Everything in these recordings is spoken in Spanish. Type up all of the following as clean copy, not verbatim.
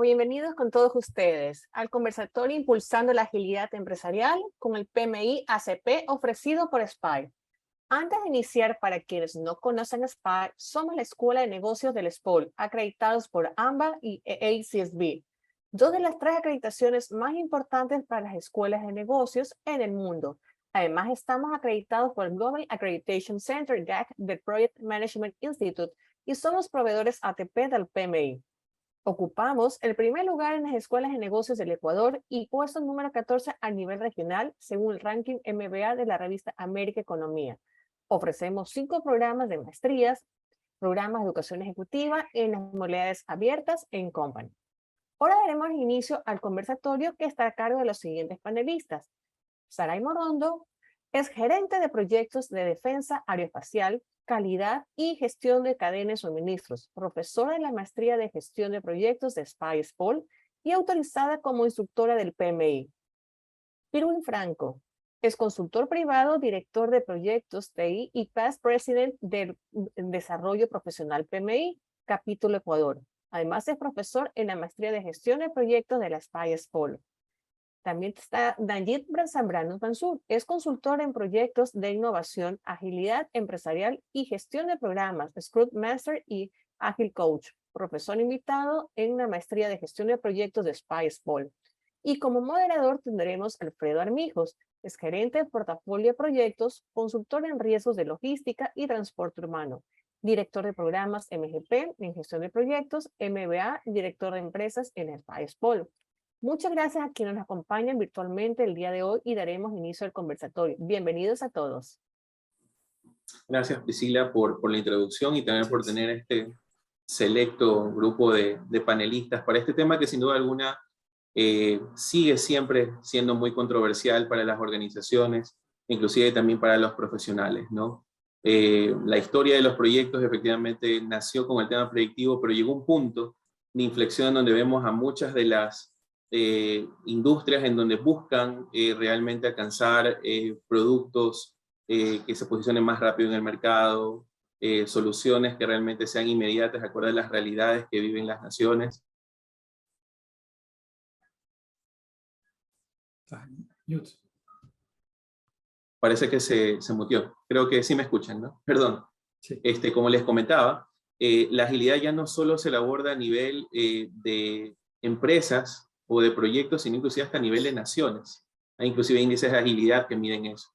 bienvenidos con todos ustedes al conversatorio Impulsando la Agilidad Empresarial con el PMI ACP ofrecido por SPIRE. Antes de iniciar, para quienes no conocen SPIRE, somos la Escuela de Negocios del SPOL, acreditados por AMBA y AACSB, dos de las tres acreditaciones más importantes para las escuelas de negocios en el mundo. Además, estamos acreditados por el Global Accreditation Center, GAC, del Project Management Institute, y somos proveedores ATP del PMI. Ocupamos el primer lugar en las escuelas de negocios del Ecuador y puesto número 14 a nivel regional, según el ranking MBA de la revista América Economía. Ofrecemos 5 programas de maestrías, programas de educación ejecutiva en las modalidades abiertas en Company. Ahora daremos inicio al conversatorio que está a cargo de los siguientes panelistas. Saray Morondo es gerente de proyectos de defensa aeroespacial, calidad y gestión de cadena de suministros, profesora de la maestría de gestión de proyectos de SPIRE y autorizada como instructora del PMI. Irwin Franco es consultor privado, director de proyectos TI y past president del desarrollo profesional PMI, capítulo Ecuador. Además es profesor en la maestría de gestión de proyectos de la SPIRE. También está Danjit Zambrano Mansur, es consultor en proyectos de innovación, agilidad empresarial y gestión de programas, Scrum Master y Agile Coach, profesor invitado en la maestría de gestión de proyectos de SPIRE. Y como moderador tendremos a Alfredo Armijos, es gerente de portafolio de proyectos, consultor en riesgos de logística y transporte urbano, director de programas MGP en gestión de proyectos, MBA, director de empresas en SPIRE. Muchas gracias a quienes nos acompañan virtualmente el día de hoy y daremos inicio al conversatorio. Bienvenidos a todos. Gracias, Priscila, por la introducción y también por tener este selecto grupo de panelistas para este tema que sin duda alguna sigue siempre siendo muy controversial para las organizaciones, inclusive también para los profesionales, ¿no? La historia de los proyectos efectivamente nació con el tema predictivo, pero llegó un punto de inflexión donde vemos a muchas de las industrias en donde buscan realmente alcanzar productos que se posicionen más rápido en el mercado, soluciones que realmente sean inmediatas, acorde a las realidades que viven las naciones. Parece que se muteó. Creo que sí me escuchan, ¿no? Perdón. Sí. Como les comentaba, la agilidad ya no solo se la aborda a nivel de empresas o de proyectos, sino inclusive hasta a nivel de naciones. Hay inclusive índices de agilidad que miden eso.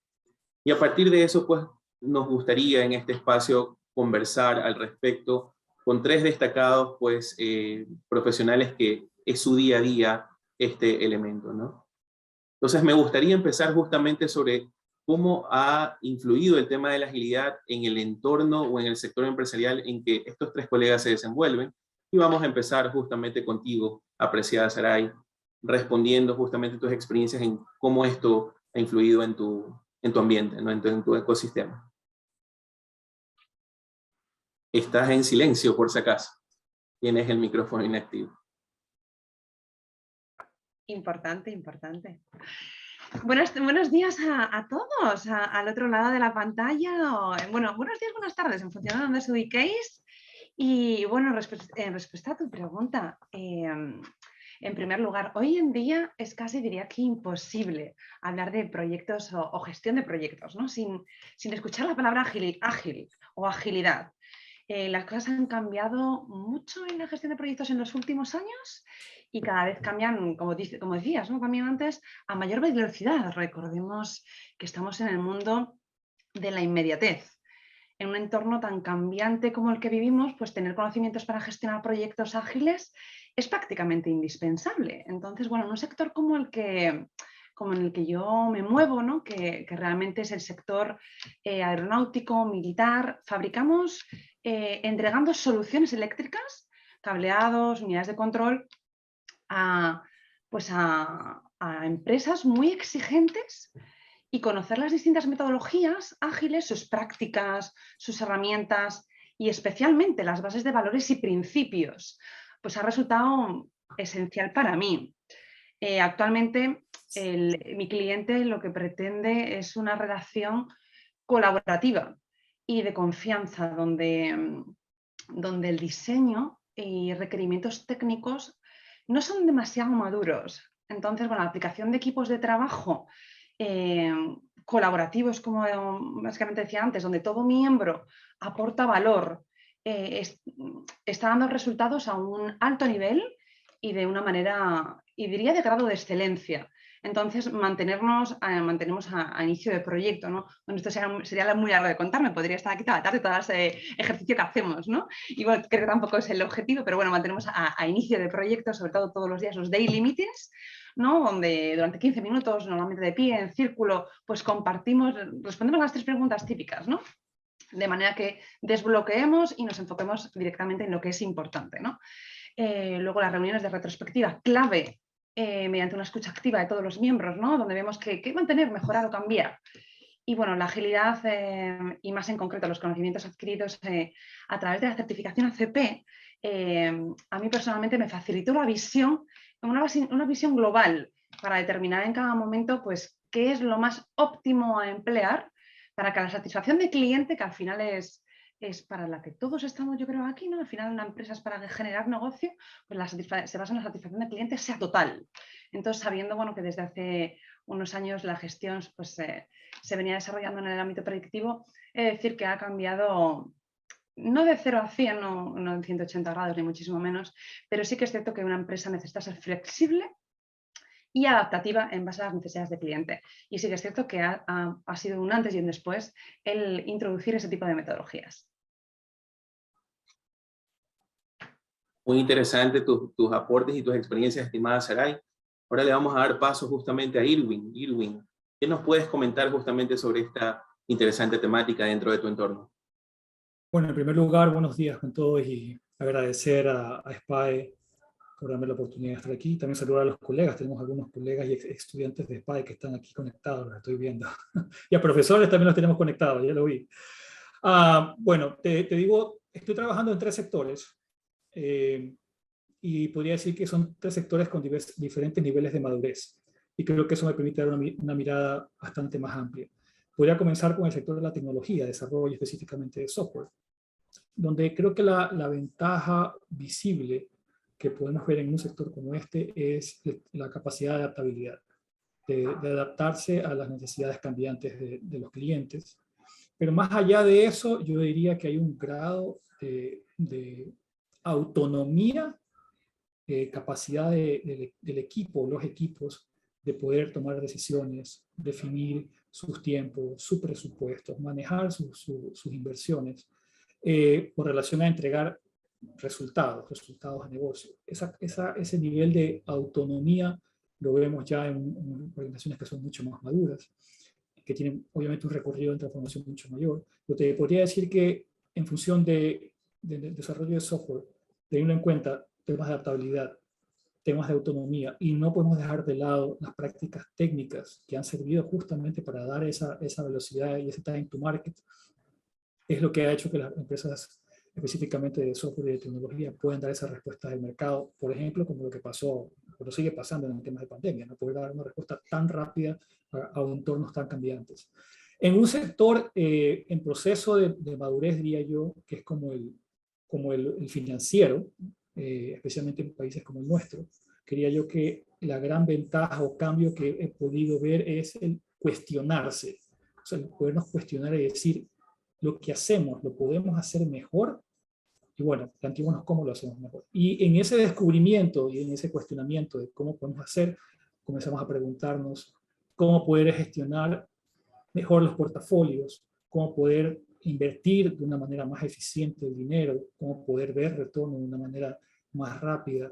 Y a partir de eso, pues, nos gustaría en este espacio conversar al respecto con 3 destacados, pues, profesionales que es su día a día este elemento, ¿no? Entonces, me gustaría empezar justamente sobre cómo ha influido el tema de la agilidad en el entorno o en el sector empresarial en que estos 3 colegas se desenvuelven. Y vamos a empezar justamente contigo, apreciada Saray, respondiendo justamente tus experiencias en cómo esto ha influido en tu ambiente, ¿no? en tu ecosistema. Estás en silencio, por si acaso. Tienes el micrófono inactivo. Importante. Buenos días a todos, al otro lado de la pantalla. Bueno, buenos días, buenas tardes, en función de donde os ubiquéis. Y bueno, en respuesta a tu pregunta, en primer lugar, hoy en día es casi, diría que imposible hablar de proyectos o gestión de proyectos, ¿no? sin escuchar la palabra ágil o agilidad. Las cosas han cambiado mucho en la gestión de proyectos en los últimos años y cada vez cambian, como decías, ¿no? Cambian antes a mayor velocidad. Recordemos que estamos en el mundo de la inmediatez. En un entorno tan cambiante como el que vivimos, pues tener conocimientos para gestionar proyectos ágiles es prácticamente indispensable. Entonces, bueno, en un sector como en el que yo me muevo, ¿no? que realmente es el sector aeronáutico, militar, fabricamos entregando soluciones eléctricas, cableados, unidades de control a empresas muy exigentes, y conocer las distintas metodologías ágiles, sus prácticas, sus herramientas y especialmente las bases de valores y principios, pues ha resultado esencial para mí. Actualmente mi cliente lo que pretende es una relación colaborativa y de confianza donde el diseño y requerimientos técnicos no son demasiado maduros. Entonces, bueno, la aplicación de equipos de trabajo colaborativos, como básicamente decía antes, donde todo miembro aporta valor, está dando resultados a un alto nivel y de una manera, y diría de grado de excelencia. Entonces, mantenemos a inicio de proyecto, ¿no? Bueno, esto sería muy largo de contar, me podría estar aquí toda la tarde, todo ese ejercicio que hacemos, ¿no? Igual creo que tampoco es el objetivo, pero bueno, mantenemos a inicio de proyecto, sobre todo todos los días, los daily meetings, ¿no? Donde durante 15 minutos, normalmente de pie, en círculo, pues compartimos, respondemos las 3 preguntas típicas, ¿no? De manera que desbloqueemos y nos enfoquemos directamente en lo que es importante, ¿no? Luego las reuniones de retrospectiva, clave, mediante una escucha activa de todos los miembros, ¿no? Donde vemos qué mantener, mejorar o cambiar. Y bueno, la agilidad y más en concreto los conocimientos adquiridos a través de la certificación ACP, a mí personalmente me facilitó la visión, una visión global para determinar en cada momento pues, qué es lo más óptimo a emplear para que la satisfacción del cliente, que al final es para la que todos estamos, yo creo, aquí, ¿no? Al final una empresa es para generar negocio, pues se basa en la satisfacción del cliente sea total. Entonces, sabiendo, bueno, que desde hace unos años la gestión pues, se venía desarrollando en el ámbito predictivo, es decir, que ha cambiado, no de 0 a 100, no en 180 grados, ni muchísimo menos, pero sí que es cierto que una empresa necesita ser flexible y adaptativa en base a las necesidades del cliente. Y sí que es cierto que ha sido un antes y un después el introducir ese tipo de metodologías. Muy interesante tus aportes y tus experiencias, estimada Saray. Ahora le vamos a dar paso justamente a Irwin. Irwin, ¿qué nos puedes comentar justamente sobre esta interesante temática dentro de tu entorno? Bueno, en primer lugar, buenos días con todos y agradecer a SPAE por darme la oportunidad de estar aquí. También saludar a los colegas. Tenemos algunos colegas y estudiantes de SPAE que están aquí conectados, los estoy viendo. Y a profesores también los tenemos conectados, ya lo vi. Bueno, te digo, estoy trabajando en 3 sectores. Y podría decir que son 3 sectores con diferentes niveles de madurez. Y creo que eso me permite dar una mirada bastante más amplia. Podría comenzar con el sector de la tecnología, desarrollo específicamente de software, donde creo que la ventaja visible que podemos ver en un sector como este es la capacidad de adaptabilidad, de adaptarse a las necesidades cambiantes de los clientes. Pero más allá de eso, yo diría que hay un grado de autonomía, capacidad del equipo, los equipos, de poder tomar decisiones, definir sus tiempos, sus presupuestos, manejar sus inversiones, con relación a entregar resultados de negocio. Ese nivel de autonomía lo vemos ya en organizaciones que son mucho más maduras, que tienen obviamente un recorrido de transformación mucho mayor. Yo te podría decir que en función del desarrollo de software, teniendo en cuenta temas de adaptabilidad, temas de autonomía, y no podemos dejar de lado las prácticas técnicas que han servido justamente para dar esa velocidad y ese time to market, es lo que ha hecho que las empresas específicamente de software y de tecnología puedan dar esas respuestas del mercado, por ejemplo, como lo que pasó, pero sigue pasando en el tema de pandemia, no poder dar una respuesta tan rápida a entornos tan cambiantes. En un sector en proceso de madurez, diría yo, que es como el financiero, especialmente en países como el nuestro, quería yo que la gran ventaja o cambio que he podido ver es el cuestionarse, o sea, el podernos cuestionar y decir, lo que hacemos, lo podemos hacer mejor, y bueno, planteémonos cómo lo hacemos mejor. Y en ese descubrimiento y en ese cuestionamiento de cómo podemos hacer, comenzamos a preguntarnos cómo poder gestionar mejor los portafolios, cómo poder invertir de una manera más eficiente el dinero, cómo poder ver retorno de una manera más rápida,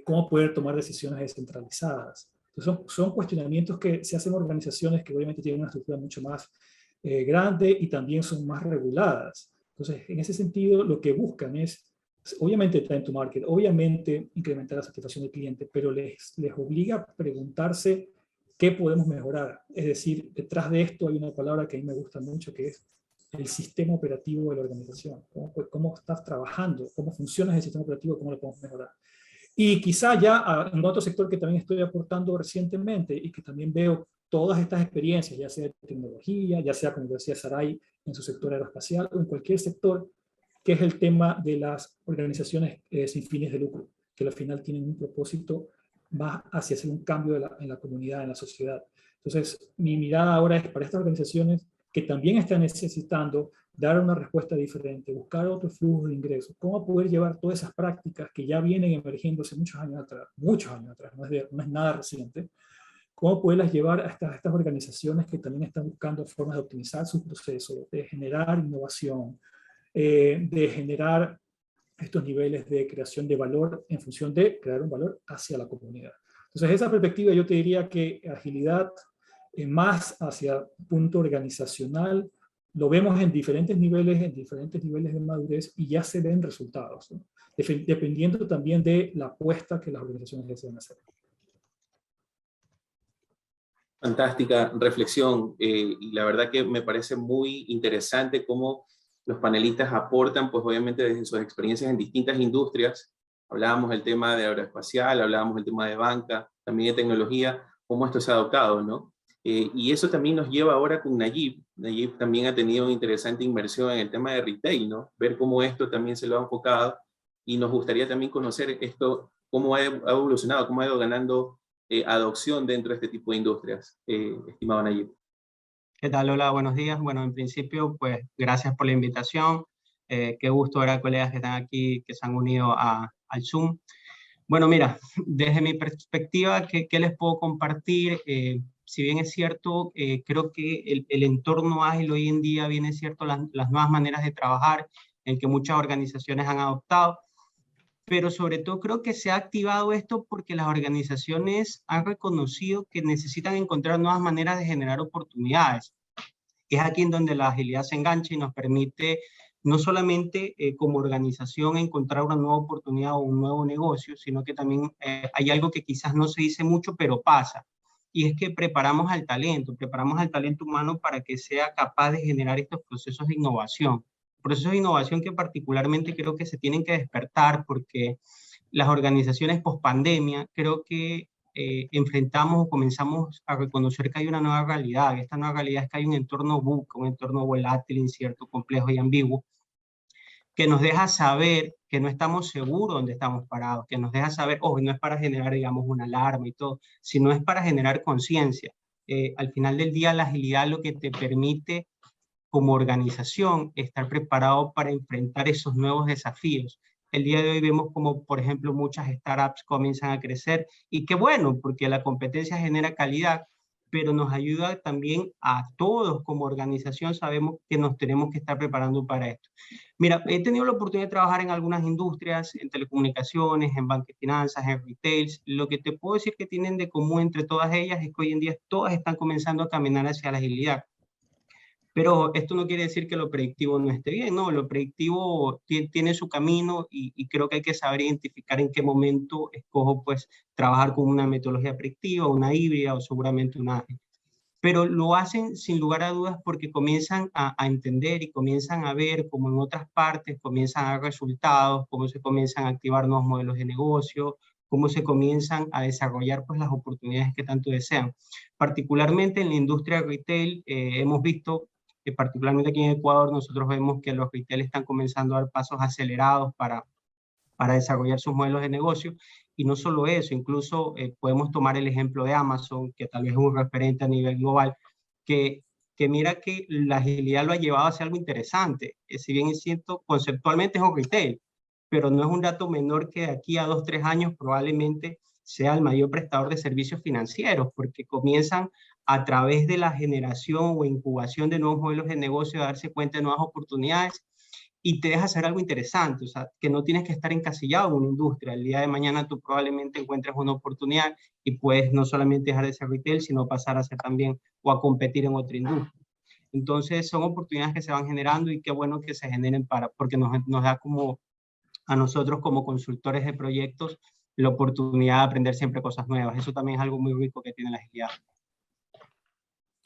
cómo poder tomar decisiones descentralizadas. Entonces son cuestionamientos que se hacen en organizaciones que obviamente tienen una estructura mucho más grande y también son más reguladas. Entonces, en ese sentido, lo que buscan es, obviamente, time to market, obviamente incrementar la satisfacción del cliente, pero les obliga a preguntarse qué podemos mejorar. Es decir, detrás de esto hay una palabra que a mí me gusta mucho, que es el sistema operativo de la organización. ¿Cómo estás trabajando? ¿Cómo funciona ese sistema operativo? ¿Cómo lo podemos mejorar? Y quizá ya en otro sector que también estoy aportando recientemente y que también veo todas estas experiencias, ya sea de tecnología, ya sea, como decía Saray, en su sector aeroespacial o en cualquier sector, que es el tema de las organizaciones sin fines de lucro. que al final tienen un propósito más hacia hacer un cambio en la comunidad, en la sociedad. Entonces, mi mirada ahora es para estas organizaciones que también están necesitando dar una respuesta diferente, buscar otro flujo de ingresos, cómo poder llevar todas esas prácticas que ya vienen emergiendo hace muchos años atrás, no es nada reciente, cómo poderlas llevar a estas organizaciones que también están buscando formas de optimizar sus procesos, de generar innovación, de generar estos niveles de creación de valor en función de crear un valor hacia la comunidad. Entonces, esa perspectiva yo te diría que agilidad más hacia punto organizacional, lo vemos en diferentes niveles de madurez y ya se ven resultados, ¿no? Dependiendo también de la apuesta que las organizaciones desean hacer. Fantástica reflexión, y la verdad que me parece muy interesante cómo los panelistas aportan, pues obviamente desde sus experiencias en distintas industrias. Hablábamos del tema de aeroespacial, hablábamos del tema de banca, también de tecnología, cómo esto se ha adoptado, ¿no? Y eso también nos lleva ahora con Nayib. Nayib también ha tenido una interesante inversión en el tema de retail, ¿no? Ver cómo esto también se lo ha enfocado, y nos gustaría también conocer esto, cómo ha evolucionado, cómo ha ido ganando adopción dentro de este tipo de industrias, estimado Nayib. ¿Qué tal? Hola, buenos días. Bueno, en principio, pues gracias por la invitación. Qué gusto ver a colegas que están aquí, que se han unido al Zoom. Bueno, mira, desde mi perspectiva, ¿qué les puedo compartir? Si bien es cierto, creo que el entorno ágil hoy en día viene cierto las nuevas maneras de trabajar en que muchas organizaciones han adoptado, pero sobre todo creo que se ha activado esto porque las organizaciones han reconocido que necesitan encontrar nuevas maneras de generar oportunidades. Es aquí en donde la agilidad se engancha y nos permite no solamente como organización encontrar una nueva oportunidad o un nuevo negocio, sino que también hay algo que quizás no se dice mucho, pero pasa. Y es que preparamos al talento humano para que sea capaz de generar estos procesos de innovación. Procesos de innovación que particularmente creo que se tienen que despertar porque las organizaciones post-pandemia creo que enfrentamos o comenzamos a reconocer que hay una nueva realidad. Esta nueva realidad es que hay un entorno VUCA, un entorno volátil, incierto, complejo y ambiguo, que nos deja saber que no estamos seguros dónde estamos parados, que nos deja saber, ojo, no es para generar, digamos, una alarma y todo, sino es para generar conciencia. Al final del día, la agilidad lo que te permite como organización estar preparado para enfrentar esos nuevos desafíos. El día de hoy vemos como, por ejemplo, muchas startups comienzan a crecer y qué bueno, porque la competencia genera calidad, pero nos ayuda también a todos como organización, sabemos que nos tenemos que estar preparando para esto. Mira, he tenido la oportunidad de trabajar en algunas industrias, en telecomunicaciones, en banca y finanzas, en retails. Lo que te puedo decir que tienen de común entre todas ellas es que hoy en día todas están comenzando a caminar hacia la agilidad. Pero esto no quiere decir que lo predictivo no esté bien, ¿no? Lo predictivo tiene su camino y creo que hay que saber identificar en qué momento escojo, pues, trabajar con una metodología predictiva, una híbrida o seguramente una ágil. Pero lo hacen sin lugar a dudas porque comienzan a entender y comienzan a ver cómo en otras partes comienzan a dar resultados, cómo se comienzan a activar nuevos modelos de negocio, cómo se comienzan a desarrollar, pues, las oportunidades que tanto desean. Particularmente en la industria retail hemos visto que particularmente aquí en Ecuador nosotros vemos que los retail están comenzando a dar pasos acelerados para desarrollar sus modelos de negocio. Y no solo eso, incluso podemos tomar el ejemplo de Amazon, que tal vez es un referente a nivel global, que mira que la agilidad lo ha llevado a hacer algo interesante. Si bien es cierto, conceptualmente es un retail, pero no es un dato menor que de aquí a 2 o 3 años probablemente sea el mayor prestador de servicios financieros, porque comienzan a través de la generación o incubación de nuevos modelos de negocio a darse cuenta de nuevas oportunidades y te deja hacer algo interesante, o sea, que no tienes que estar encasillado en una industria. El día de mañana tú probablemente encuentres una oportunidad y puedes no solamente dejar de ser retail, sino pasar a ser también o a competir en otra industria. Entonces son oportunidades que se van generando y qué bueno que se generen porque nos da como a nosotros como consultores de proyectos la oportunidad de aprender siempre cosas nuevas. Eso también es algo muy rico que tiene la agilidad.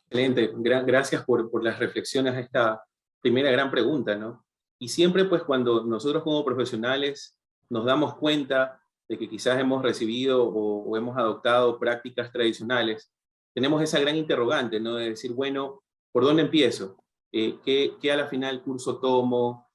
Excelente, gracias por las reflexiones a esta primera gran pregunta, ¿no? Y siempre, pues, cuando nosotros como profesionales nos damos cuenta de que quizás hemos recibido o hemos adoptado prácticas tradicionales, tenemos esa gran interrogante, ¿no? De decir, bueno, ¿por dónde empiezo? ¿Qué a la final curso tomo?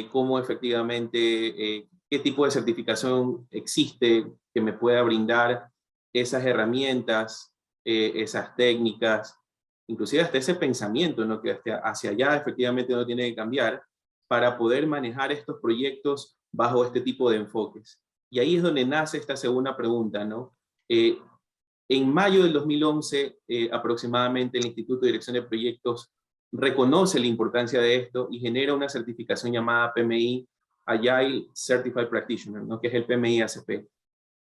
¿Cómo efectivamente qué tipo de certificación existe que me pueda brindar esas herramientas, esas técnicas, inclusive hasta ese pensamiento, ¿no? Que hacia allá efectivamente uno tiene que cambiar para poder manejar estos proyectos bajo este tipo de enfoques. Y ahí es donde nace esta segunda pregunta, ¿no? En mayo del 2011, aproximadamente, el Instituto de Dirección de Proyectos reconoce la importancia de esto y genera una certificación llamada PMI Agile Certified Practitioner, ¿no? Que es el PMI ACP.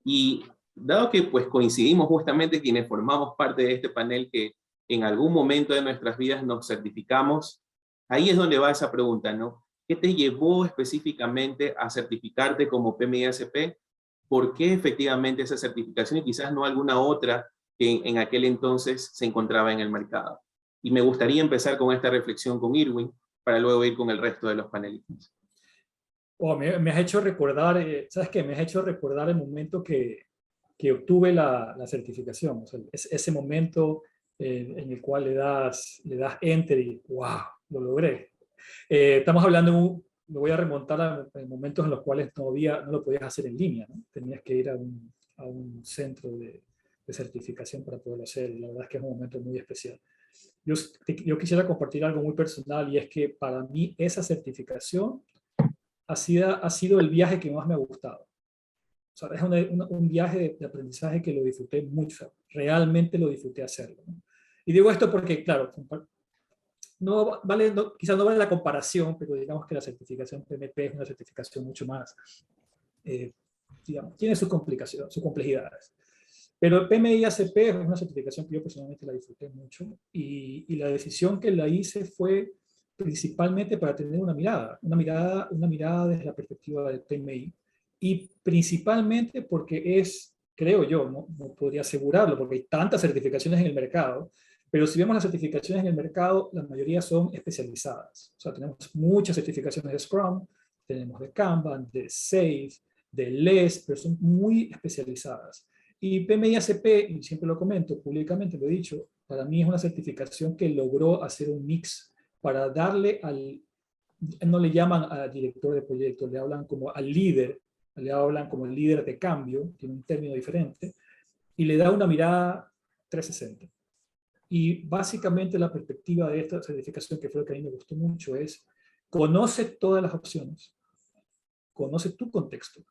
Y dado que pues, coincidimos justamente quienes formamos parte de este panel que en algún momento de nuestras vidas nos certificamos, ahí es donde va esa pregunta, ¿no? ¿Qué te llevó específicamente a certificarte como PMI ACP? ¿Por qué efectivamente esa certificación y quizás no alguna otra que en aquel entonces se encontraba en el mercado? Y me gustaría empezar con esta reflexión con Irwin, para luego ir con el resto de los panelistas. Oh, me has hecho recordar, ¿sabes qué? Me has hecho recordar el momento que obtuve la certificación. O sea, ese momento en el cual le das enter y ¡wow! Lo logré. Estamos hablando, me voy a remontar a momentos en los cuales no lo podías hacer en línea, ¿no? Tenías que ir a un centro de certificación para poderlo hacer. La verdad es que es un momento muy especial. Yo quisiera compartir algo muy personal y es que para mí esa certificación ha sido el viaje que más me ha gustado. O sea, es un viaje de aprendizaje que lo disfruté mucho. Realmente lo disfruté hacerlo, ¿no? Y digo esto porque, claro, quizás no vale la comparación, pero digamos que la certificación PMP es una certificación mucho más, digamos, tiene sus complicaciones, sus complejidades. Pero el PMI ACP es una certificación que yo personalmente la disfruté mucho y la decisión que la hice fue principalmente para tener una mirada desde la perspectiva del PMI y principalmente porque creo yo, no podría asegurarlo porque hay tantas certificaciones en el mercado, pero si vemos las certificaciones en el mercado, la mayoría son especializadas. O sea, tenemos muchas certificaciones de Scrum, tenemos de Kanban, de SAFe, de LESS, pero son muy especializadas. Y PMI ACP, y siempre lo comento públicamente, lo he dicho, para mí es una certificación que logró hacer un mix para darle no le llaman al director de proyecto, le hablan como al líder, le hablan como el líder de cambio, tiene un término diferente, y le da una mirada 360. Y básicamente la perspectiva de esta certificación, que fue lo que a mí me gustó mucho, es conoce todas las opciones, conoce tu contexto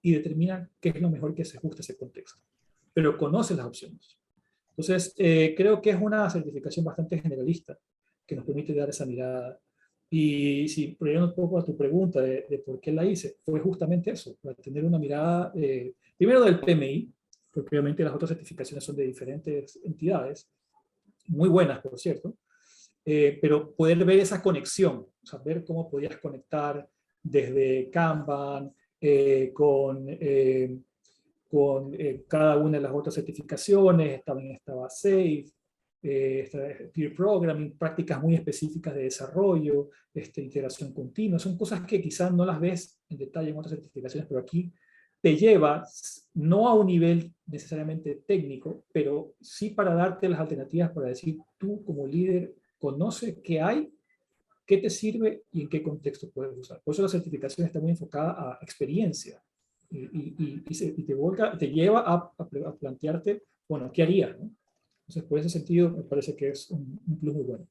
y determina qué es lo mejor que se ajuste a ese contexto. Pero conoce las opciones. Entonces, creo que es una certificación bastante generalista que nos permite dar esa mirada. Y si volviendo un poco a tu pregunta de por qué la hice, fue justamente eso, para tener una mirada, primero del PMI, porque obviamente las otras certificaciones son de diferentes entidades, muy buenas, por cierto, pero poder ver esa conexión, o sea, ver cómo podías conectar desde Kanban con cada una de las otras certificaciones, también estaba SAFe, Peer Programming, prácticas muy específicas de desarrollo, integración continua, son cosas que quizás no las ves en detalle en otras certificaciones, pero aquí te lleva no a un nivel necesariamente técnico, pero sí para darte las alternativas para decir, tú como líder, conoce qué hay, qué te sirve y en qué contexto puedes usar. Por eso la certificación está muy enfocada a experiencia y te lleva a plantearte, bueno, ¿qué harías, ¿no? Entonces, por ese sentido, me parece que es un plus muy bueno.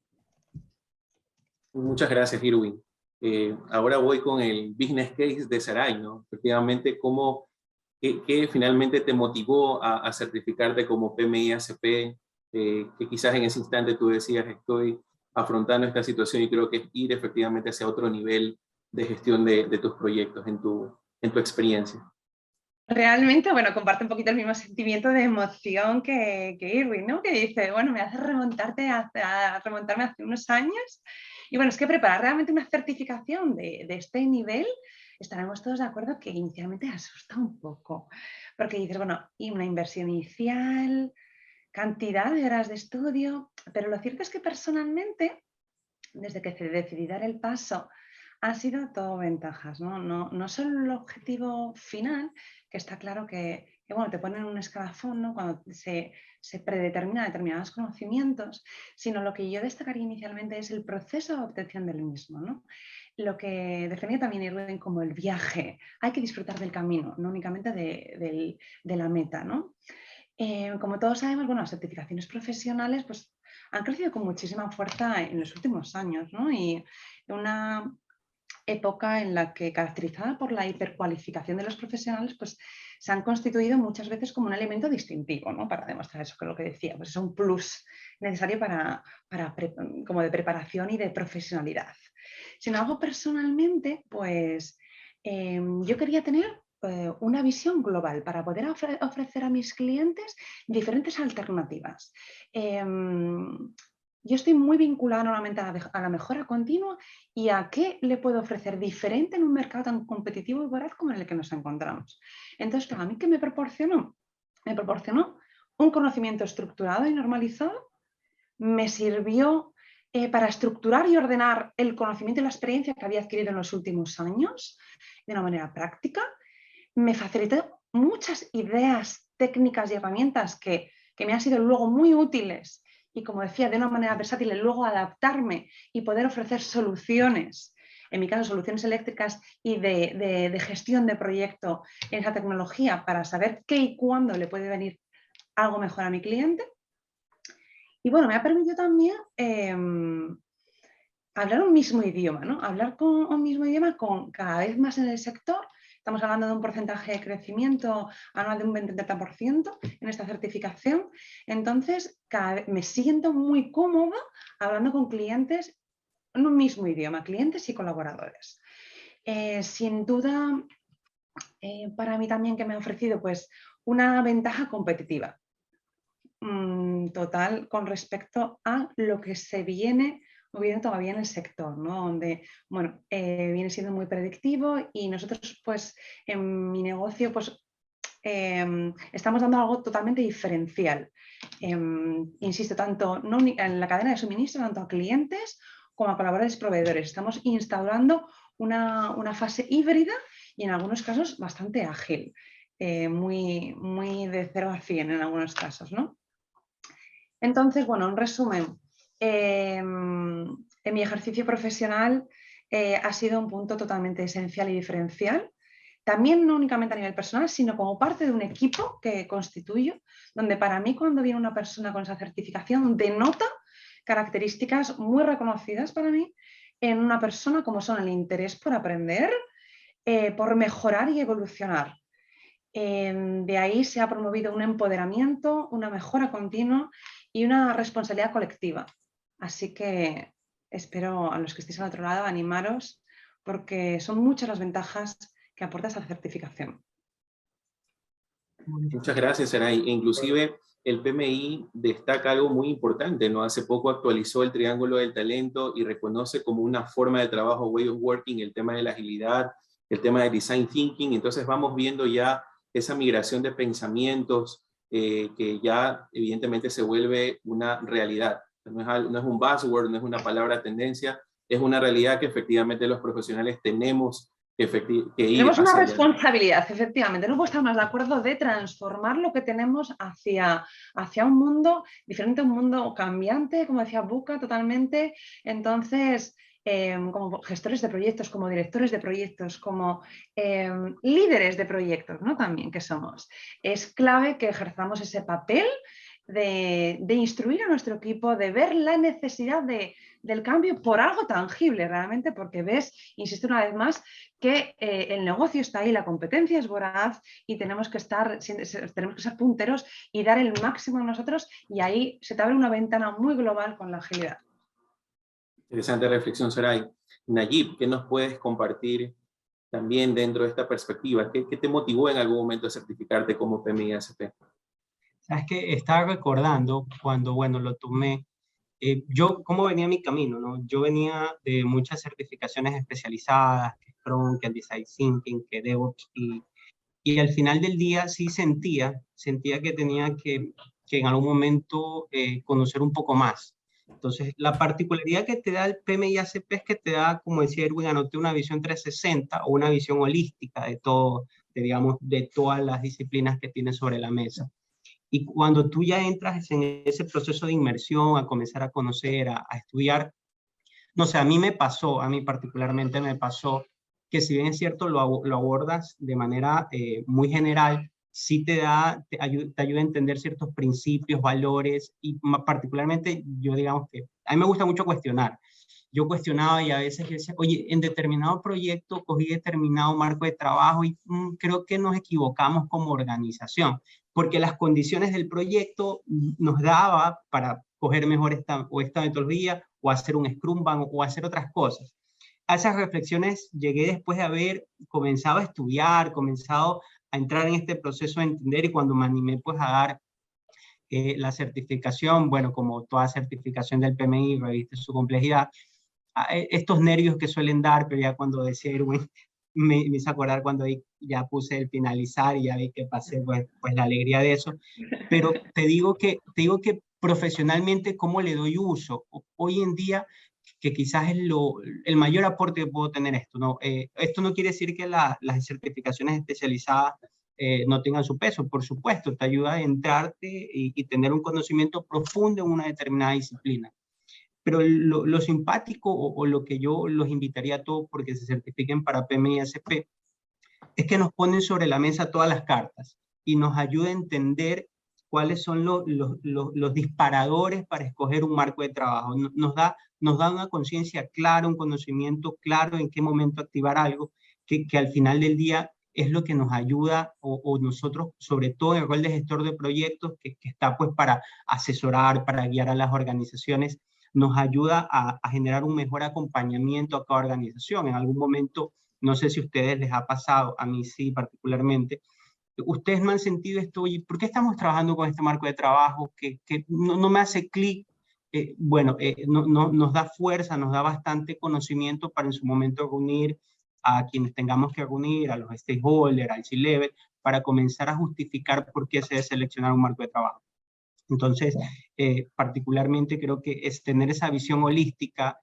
Muchas gracias, Irwin. Ahora voy con el business case de Sarai, ¿no? Efectivamente, ¿qué finalmente te motivó a certificarte como PMI ACP? Que quizás en ese instante tú decías, estoy afrontando esta situación y creo que es ir efectivamente hacia otro nivel de gestión de tus proyectos en tu experiencia. Realmente, bueno, comparte un poquito el mismo sentimiento de emoción que Irwin, ¿no? Que dice, bueno, me hace remontarme hace unos años. Y bueno, es que preparar realmente una certificación de este nivel, estaremos todos de acuerdo que inicialmente asusta un poco. Porque dices, bueno, y una inversión inicial, cantidad de horas de estudio, pero lo cierto es que personalmente, desde que decidí dar el paso, ha sido todo ventajas, ¿no? No solo el objetivo final, que está claro que bueno, te ponen un escalafón, ¿no? Cuando se predetermina determinados conocimientos, sino lo que yo destacaría inicialmente es el proceso de obtención del mismo, ¿no? Lo que definía también Irwin como el viaje. Hay que disfrutar del camino, no únicamente de la meta, ¿no? Como todos sabemos, bueno, las certificaciones profesionales pues, han crecido con muchísima fuerza en los últimos años, ¿no? Y una época en la que, caracterizada por la hipercualificación de los profesionales, pues se han constituido muchas veces como un elemento distintivo, ¿no? Para demostrar eso, que es lo que decía, pues es un plus necesario como de preparación y de profesionalidad. Si lo hago personalmente, pues yo quería tener una visión global para poder ofrecer a mis clientes diferentes alternativas. Yo estoy muy vinculada normalmente a la mejora continua y a qué le puedo ofrecer diferente en un mercado tan competitivo y voraz como en el que nos encontramos. Entonces, a mí, ¿qué me proporcionó? Me proporcionó un conocimiento estructurado y normalizado, me sirvió para estructurar y ordenar el conocimiento y la experiencia que había adquirido en los últimos años de una manera práctica, me facilitó muchas ideas técnicas y herramientas que me han sido luego muy útiles y, como decía, de una manera versátil, luego adaptarme y poder ofrecer soluciones, en mi caso soluciones eléctricas y de gestión de proyecto en esa tecnología para saber qué y cuándo le puede venir algo mejor a mi cliente. Y bueno, me ha permitido también hablar un mismo idioma, ¿no? Hablar con un mismo idioma con cada vez más en el sector. Estamos hablando de un porcentaje de crecimiento anual de un 20-30% en esta certificación. Entonces, cada vez me siento muy cómoda hablando con clientes en un mismo idioma, clientes y colaboradores. Sin duda, para mí también que me ha ofrecido pues, una ventaja competitiva total con respecto a lo que se viene moviendo todavía en el sector, ¿no? Donde, bueno, viene siendo muy predictivo y nosotros, pues, en mi negocio, pues, estamos dando algo totalmente diferencial. Insisto, tanto no en la cadena de suministro, tanto a clientes como a colaboradores proveedores. Estamos instaurando una fase híbrida y en algunos casos bastante ágil, muy de 0 a 100 en algunos casos, ¿no? Entonces, bueno, en resumen, en mi ejercicio profesional ha sido un punto totalmente esencial y diferencial, también no únicamente a nivel personal, sino como parte de un equipo que constituyo, donde para mí cuando viene una persona con esa certificación denota características muy reconocidas para mí en una persona, como son el interés por aprender, por mejorar y evolucionar. De ahí se ha promovido un empoderamiento, una mejora continua y una responsabilidad colectiva. Así que espero a los que estéis al otro lado animaros porque son muchas las ventajas que aporta esta certificación. Muchas gracias, Saray. Inclusive el PMI destaca algo muy importante, ¿no? Hace poco actualizó el triángulo del talento y reconoce como una forma de trabajo, way of working, el tema de la agilidad, el tema de design thinking. Entonces vamos viendo ya esa migración de pensamientos que ya evidentemente se vuelve una realidad. No es un buzzword, no es una palabra tendencia, es una realidad que efectivamente los profesionales tenemos que ir. Tenemos una responsabilidad, efectivamente. No puedo estar más de acuerdo de transformar lo que tenemos hacia un mundo diferente, un mundo cambiante, como decía Buca, totalmente. Entonces, como gestores de proyectos, como directores de proyectos, como líderes de proyectos, ¿no? También que somos. Es clave que ejerzamos ese papel de instruir a nuestro equipo, de ver la necesidad del cambio por algo tangible realmente, porque ves, insisto una vez más, que el negocio está ahí, la competencia es voraz y tenemos que ser punteros y dar el máximo a nosotros, y ahí se te abre una ventana muy global con la agilidad. Interesante reflexión, Saray. Nayib, ¿qué nos puedes compartir también dentro de esta perspectiva? ¿Qué te motivó en algún momento a certificarte como PMI ACP? Sabes que estaba recordando cuando, bueno, lo tomé, yo, ¿cómo venía mi camino, no? Yo venía de muchas certificaciones especializadas, que Scrum, que Design Thinking, que DevOps, y al final del día sí sentía que tenía que en algún momento conocer un poco más. Entonces, la particularidad que te da el PMI ACP es que te da, como decía Erwin, anoté una visión 360 o una visión holística de digamos, de todas las disciplinas que tienes sobre la mesa. Y cuando tú ya entras en ese proceso de inmersión, a comenzar a conocer, a estudiar, no sé, a mí particularmente me pasó que si bien es cierto, lo abordas de manera muy general, sí te ayuda a entender ciertos principios, valores, y particularmente yo digamos que a mí me gusta mucho cuestionar. Yo cuestionaba y a veces yo decía, oye, en determinado proyecto cogí determinado marco de trabajo y creo que nos equivocamos como organización, porque las condiciones del proyecto nos daba para coger mejor esta metodología o hacer un Scrum o hacer otras cosas. A esas reflexiones llegué después de haber comenzado a estudiar, comenzado a entrar en este proceso de entender, y cuando me animé pues a dar la certificación, bueno, como toda certificación del PMI, reviste su complejidad, estos nervios que suelen dar, pero ya cuando decía Erwin, me hice acordar cuando ya puse el finalizar y ya vi que pasé pues la alegría de eso. Pero te digo que profesionalmente, ¿cómo le doy uso? Hoy en día, que quizás es el mayor aporte que puedo tener esto, ¿no? Esto no quiere decir que las certificaciones especializadas no tengan su peso, por supuesto, te ayuda a entrarte y tener un conocimiento profundo en una determinada disciplina. Pero lo simpático o lo que yo los invitaría a todos porque se certifiquen para PMI y ACP es que nos ponen sobre la mesa todas las cartas y nos ayuda a entender cuáles son los disparadores para escoger un marco de trabajo. Nos da una conciencia clara, un conocimiento claro en qué momento activar algo, que al final del día es lo que nos ayuda, o nosotros, sobre todo en el rol de gestor de proyectos, que está pues para asesorar, para guiar a las organizaciones, nos ayuda a generar un mejor acompañamiento a cada organización. En algún momento, no sé si a ustedes les ha pasado, a mí sí particularmente, ustedes no han sentido esto, oye, ¿por qué estamos trabajando con este marco de trabajo que no me hace clic? Nos da fuerza, nos da bastante conocimiento para en su momento reunir a quienes tengamos que reunir, a los stakeholders, al C-Level, para comenzar a justificar por qué se debe seleccionar un marco de trabajo. Entonces, particularmente creo que tener esa visión holística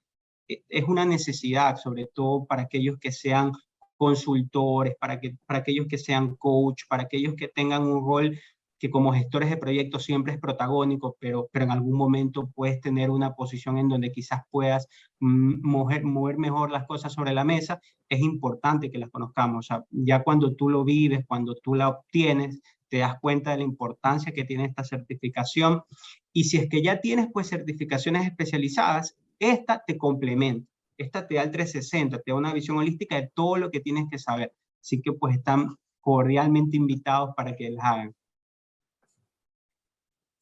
es una necesidad, sobre todo para aquellos que sean consultores, para aquellos que sean coach, para aquellos que tengan un rol que como gestores de proyectos siempre es protagónico, pero en algún momento puedes tener una posición en donde quizás puedas mover mejor las cosas sobre la mesa. Es importante que las conozcamos. O sea, ya cuando tú lo vives, cuando tú la obtienes, te das cuenta de la importancia que tiene esta certificación. Y si es que ya tienes pues certificaciones especializadas, esta te complementa. Esta te da el 360, te da una visión holística de todo lo que tienes que saber. Así que pues están cordialmente invitados para que las hagan.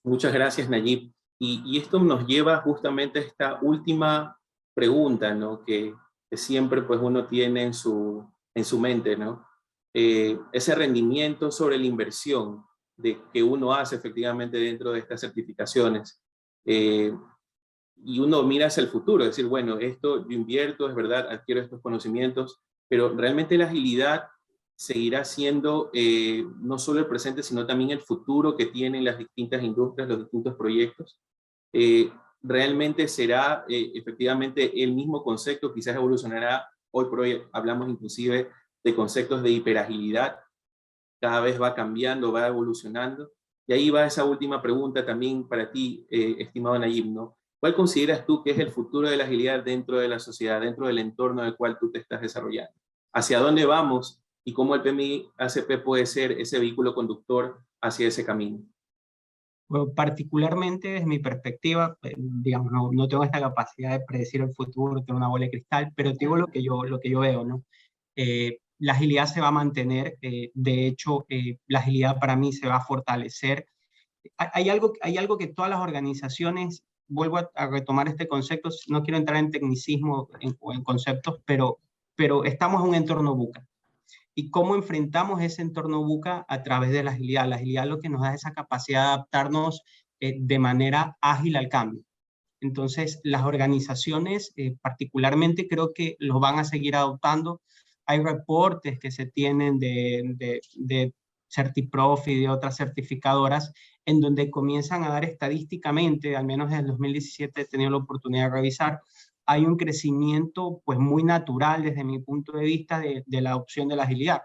Muchas gracias, Nayib. Y esto nos lleva justamente a esta última pregunta, ¿no? Que siempre pues uno tiene en su mente, ¿no? Ese rendimiento sobre la inversión que uno hace efectivamente dentro de estas certificaciones. Y uno mira hacia el futuro, es decir, bueno, esto yo invierto, es verdad, adquiero estos conocimientos, pero realmente la agilidad seguirá siendo no solo el presente, sino también el futuro que tienen las distintas industrias, los distintos proyectos. Realmente será efectivamente el mismo concepto, quizás evolucionará. Hoy por hoy hablamos inclusive de conceptos de hiperagilidad, cada vez va cambiando, va evolucionando. Y ahí va esa última pregunta también para ti, estimado Nayib, ¿no? ¿Cuál consideras tú que es el futuro de la agilidad dentro de la sociedad, dentro del entorno en el cual tú te estás desarrollando? ¿Hacia dónde vamos y cómo el PMI ACP puede ser ese vehículo conductor hacia ese camino? Bueno, particularmente desde mi perspectiva, digamos, no tengo esta capacidad de predecir el futuro, tengo una bola de cristal, pero te digo lo que yo veo, ¿no? La agilidad se va a mantener, de hecho, la agilidad para mí se va a fortalecer. Hay algo que todas las organizaciones, vuelvo a retomar este concepto, no quiero entrar en tecnicismo o en conceptos, pero estamos en un entorno VUCA. ¿Y cómo enfrentamos ese entorno VUCA? A través de la agilidad. La agilidad lo que nos da es esa capacidad de adaptarnos de manera ágil al cambio. Entonces, las organizaciones particularmente creo que los van a seguir adoptando. Hay reportes que se tienen de CertiProf y de otras certificadoras en donde comienzan a dar estadísticamente, al menos en el 2017 he tenido la oportunidad de revisar, hay un crecimiento pues muy natural desde mi punto de vista de la adopción de la agilidad.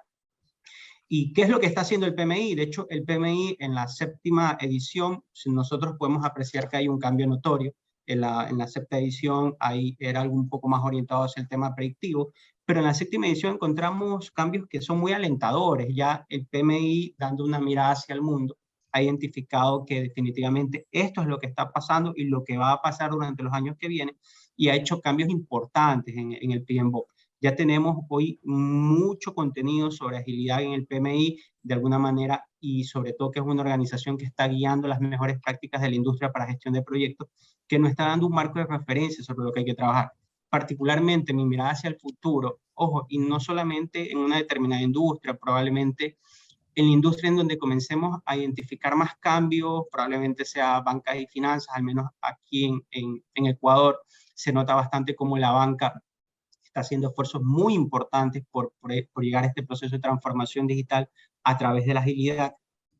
¿Y qué es lo que está haciendo el PMI? De hecho, el PMI en la 7ª edición, nosotros podemos apreciar que hay un cambio notorio. En la 7ª edición ahí era algo un poco más orientado hacia el tema predictivo, pero en la 7ª edición encontramos cambios que son muy alentadores. Ya el PMI, dando una mirada hacia el mundo, ha identificado que definitivamente esto es lo que está pasando y lo que va a pasar durante los años que vienen, y ha hecho cambios importantes en el PMBOK. Ya tenemos hoy mucho contenido sobre agilidad en el PMI, de alguna manera, y sobre todo que es una organización que está guiando las mejores prácticas de la industria para gestión de proyectos, que nos está dando un marco de referencia sobre lo que hay que trabajar. Particularmente mi mirada hacia el futuro, ojo, y no solamente en una determinada industria, probablemente en la industria en donde comencemos a identificar más cambios, probablemente sea bancas y finanzas, al menos aquí en Ecuador, se nota bastante como la banca está haciendo esfuerzos muy importantes por llegar a este proceso de transformación digital a través de la agilidad,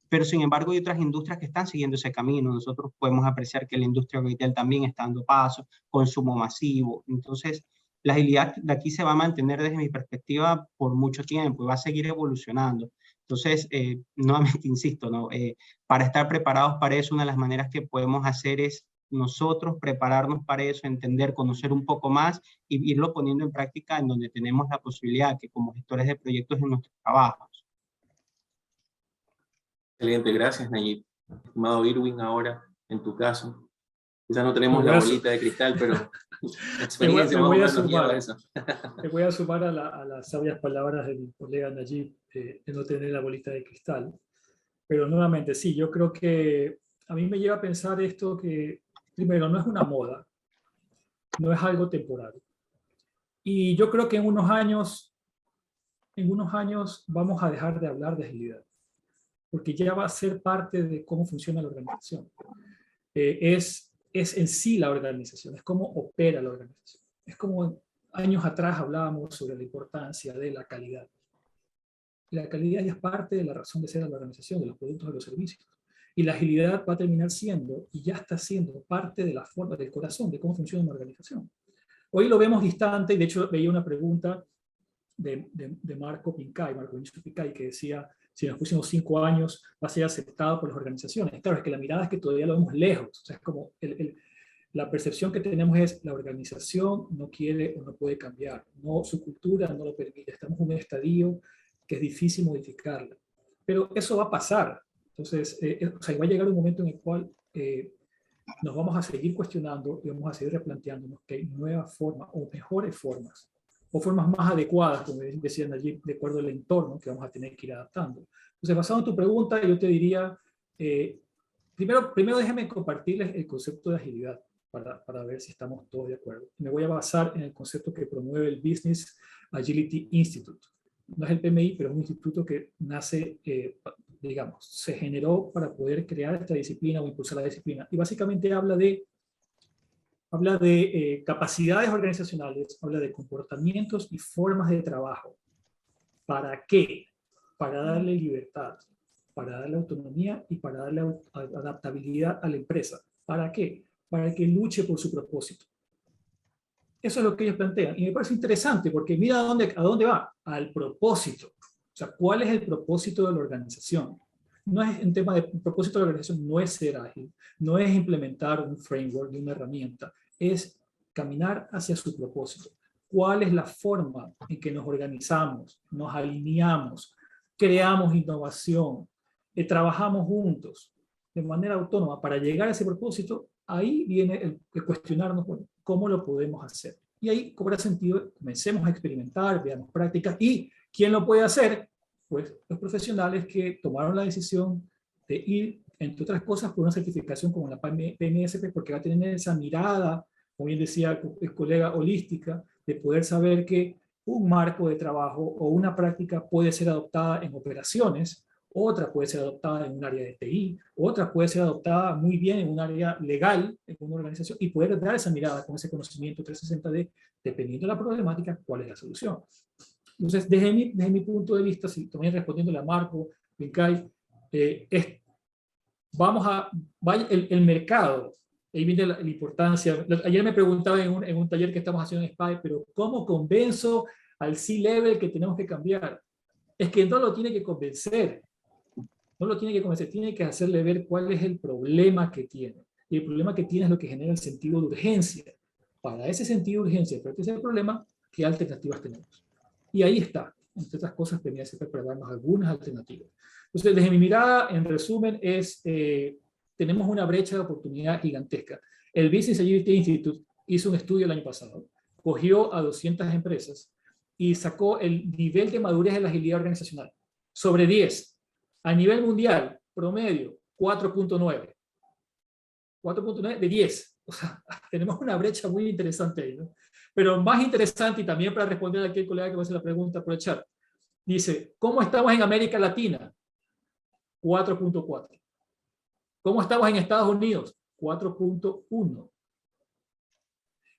pero sin embargo hay otras industrias que están siguiendo ese camino. Nosotros podemos apreciar que la industria retail también está dando pasos, consumo masivo. Entonces, la agilidad de aquí se va a mantener desde mi perspectiva por mucho tiempo y va a seguir evolucionando. Entonces, nuevamente insisto, ¿no? Para estar preparados para eso, una de las maneras que podemos hacer es nosotros prepararnos para eso, entender, conocer un poco más y irlo poniendo en práctica en donde tenemos la posibilidad que como gestores de proyectos en nuestros trabajos. Excelente, gracias Nayib. Estimado Irwin, ahora en tu caso, quizás no tenemos la bolita de cristal, pero la experiencia más o menos nos lleva a eso. Me voy a sumar a las sabias palabras de mi colega Nayib de no tener la bolita de cristal. Pero nuevamente, sí, yo creo que a mí me lleva a pensar esto que, primero, no es una moda, no es algo temporal. Y yo creo que en unos años vamos a dejar de hablar de agilidad, porque ya va a ser parte de cómo funciona la organización. Es en sí la organización, es cómo opera la organización. Es como años atrás hablábamos sobre la importancia de la calidad. Y la calidad ya es parte de la razón de ser de la organización, de los productos y los servicios. Y la agilidad va a terminar siendo, y ya está siendo, parte de la forma, del corazón de cómo funciona una organización. Hoy lo vemos distante, y de hecho veía una pregunta de Marco Pincay, que decía, si en los próximos 5 años va a ser aceptado por las organizaciones. Claro, es que la mirada es que todavía lo vemos lejos. O sea, es como la percepción que tenemos es la organización no quiere o no puede cambiar. No, su cultura no lo permite. Estamos en un estadio que es difícil modificarla. Pero eso va a pasar. Entonces, o sea, va a llegar un momento en el cual nos vamos a seguir cuestionando y vamos a seguir replanteándonos que hay nuevas formas o mejores formas, o formas más adecuadas, como decían allí, de acuerdo al entorno que vamos a tener que ir adaptando. Entonces, basado en tu pregunta, yo te diría, primero déjeme compartirles el concepto de agilidad para ver si estamos todos de acuerdo. Me voy a basar en el concepto que promueve el Business Agility Institute. No es el PMI, pero es un instituto que nace, digamos, se generó para poder crear esta disciplina o impulsar la disciplina. Y básicamente habla de capacidades organizacionales, habla de comportamientos y formas de trabajo. ¿Para qué? Para darle libertad, para darle autonomía y para darle adaptabilidad a la empresa. ¿Para qué? Para que luche por su propósito. Eso es lo que ellos plantean. Y me parece interesante porque mira a dónde va. Al propósito. O sea, ¿cuál es el propósito de la organización? No es un tema de propósito de la organización, no es ser ágil, no es implementar un framework de una herramienta, es caminar hacia su propósito. ¿Cuál es la forma en que nos organizamos, nos alineamos, creamos innovación, trabajamos juntos de manera autónoma para llegar a ese propósito? Ahí viene el cuestionarnos, bueno, ¿cómo lo podemos hacer? Y ahí cobra sentido, comencemos a experimentar, veamos prácticas. ¿Y quién lo puede hacer? Pues los profesionales que tomaron la decisión de ir, entre otras cosas, por una certificación como la PMSP, porque va a tener esa mirada, como bien decía el colega, holística, de poder saber que un marco de trabajo o una práctica puede ser adoptada en operaciones, otra puede ser adoptada en un área de TI, otra puede ser adoptada muy bien en un área legal, en una organización, y poder dar esa mirada con ese conocimiento 360 de, dependiendo de la problemática, cuál es la solución. Entonces, desde mi punto de vista, si también respondiéndole a Marco, Pincay, el mercado, ahí viene la importancia. Ayer me preguntaba en un taller que estamos haciendo en SPY, pero ¿cómo convenzo al C-Level que tenemos que cambiar? es que no lo tiene que convencer. No lo tiene que convencer, tiene que hacerle ver cuál es el problema que tiene. Y el problema que tiene es lo que genera el sentido de urgencia. Para ese sentido de urgencia, frente a ese problema, ¿qué alternativas tenemos? Y ahí está. Entre otras cosas, tenía siempre para darnos algunas alternativas. Entonces, desde mi mirada, en resumen, tenemos una brecha de oportunidad gigantesca. El Business Agility Institute hizo un estudio el año pasado, cogió a 200 empresas y sacó el nivel de madurez de la agilidad organizacional sobre 10. A nivel mundial, promedio, 4.9. 4.9 de 10. O sea, tenemos una brecha muy interesante ahí, ¿no? Pero más interesante, y también para responder a aquel colega que me hace la pregunta por el chat, dice, ¿cómo estamos en América Latina? 4.4. ¿Cómo estamos en Estados Unidos? 4.1.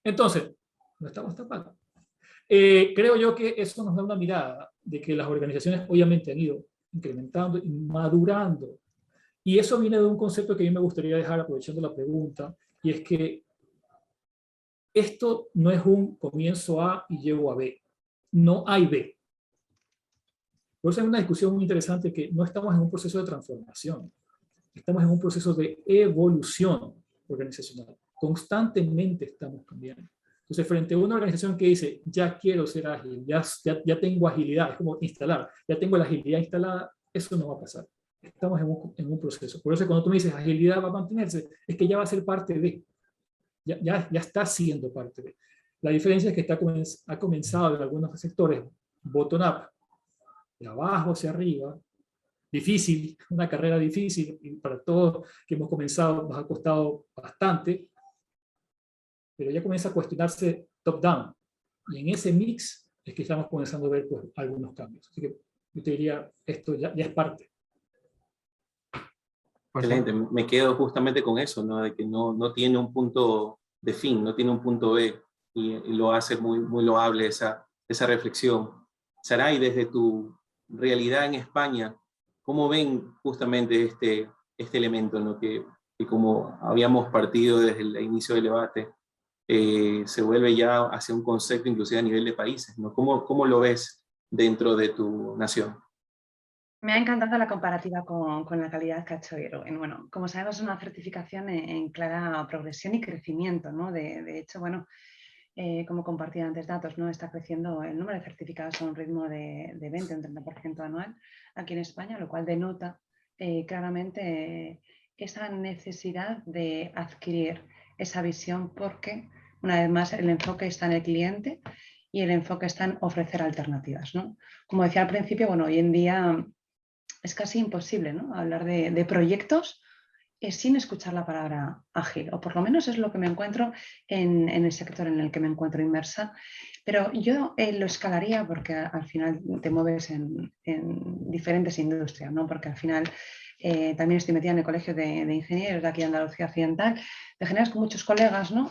Entonces, no estamos tan mal. Creo yo que eso nos da una mirada de que las organizaciones obviamente han ido incrementando y madurando. Y eso viene de un concepto que a mí me gustaría dejar aprovechando la pregunta, y es que esto no es un comienzo A y llego a B. No hay B. Por eso hay una discusión muy interesante que no estamos en un proceso de transformación, estamos en un proceso de evolución organizacional. Constantemente estamos cambiando. Entonces, frente a una organización que dice, ya quiero ser ágil, ya tengo agilidad, es como instalar, ya tengo la agilidad instalada, eso no va a pasar. Estamos en un proceso. Por eso cuando tú me dices, agilidad va a mantenerse, es que ya va a ser parte de, ya está siendo parte de. La diferencia es que ha comenzado en algunos sectores bottom-up, de abajo hacia arriba, difícil, una carrera difícil, y para todos que hemos comenzado nos ha costado bastante, pero ya comienza a cuestionarse top-down. Y en ese mix es que estamos comenzando a ver pues, algunos cambios. Así que yo te diría, esto ya es parte. Excelente, me quedo justamente con eso, ¿no? De que no tiene un punto de fin, no tiene un punto B, y lo hace muy, muy loable esa reflexión. Saray, desde tu realidad en España, ¿cómo ven justamente este elemento, ¿no? que como habíamos partido desde el inicio del debate, se vuelve ya hacia un concepto inclusive a nivel de países, ¿no? ¿Cómo lo ves dentro de tu nación? Me ha encantado la comparativa con la calidad que ha hecho Irwin. Bueno, como sabemos, es una certificación en clara progresión y crecimiento, ¿no? De hecho, bueno, como compartí antes datos, ¿no? Está creciendo el número de certificados a un ritmo de 20 o un 30% anual aquí en España, lo cual denota claramente esa necesidad de adquirir esa visión, porque una vez más el enfoque está en el cliente y el enfoque está en ofrecer alternativas, ¿no? Como decía al principio, bueno, hoy en día es casi imposible, ¿no? Hablar de proyectos sin escuchar la palabra ágil, o por lo menos es lo que me encuentro en el sector en el que me encuentro inmersa. Pero yo lo escalaría porque al final te mueves en diferentes industrias, ¿no? Porque al final también estoy metida en el colegio de ingenieros de aquí de Andalucía Occidental, te generas con muchos colegas, ¿no?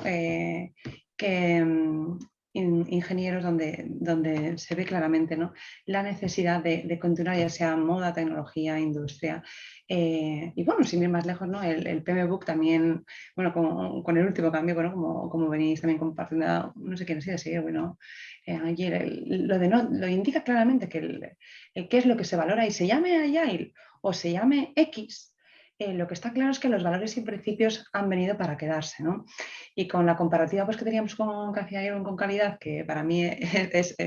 Ingenieros donde se ve claramente, ¿no? La necesidad de continuar, ya sea moda, tecnología, industria. Y bueno, sin ir más lejos, ¿no? El PMBOK también, bueno, con el último cambio, bueno, como venís también compartiendo, no sé quién ha sido, sí, bueno, ayer lo indica claramente que el qué es lo que se valora, y se llame Agile o se llame X, lo que está claro es que los valores y principios han venido para quedarse, ¿no? Y con la comparativa pues, que teníamos con calidad, que para mí es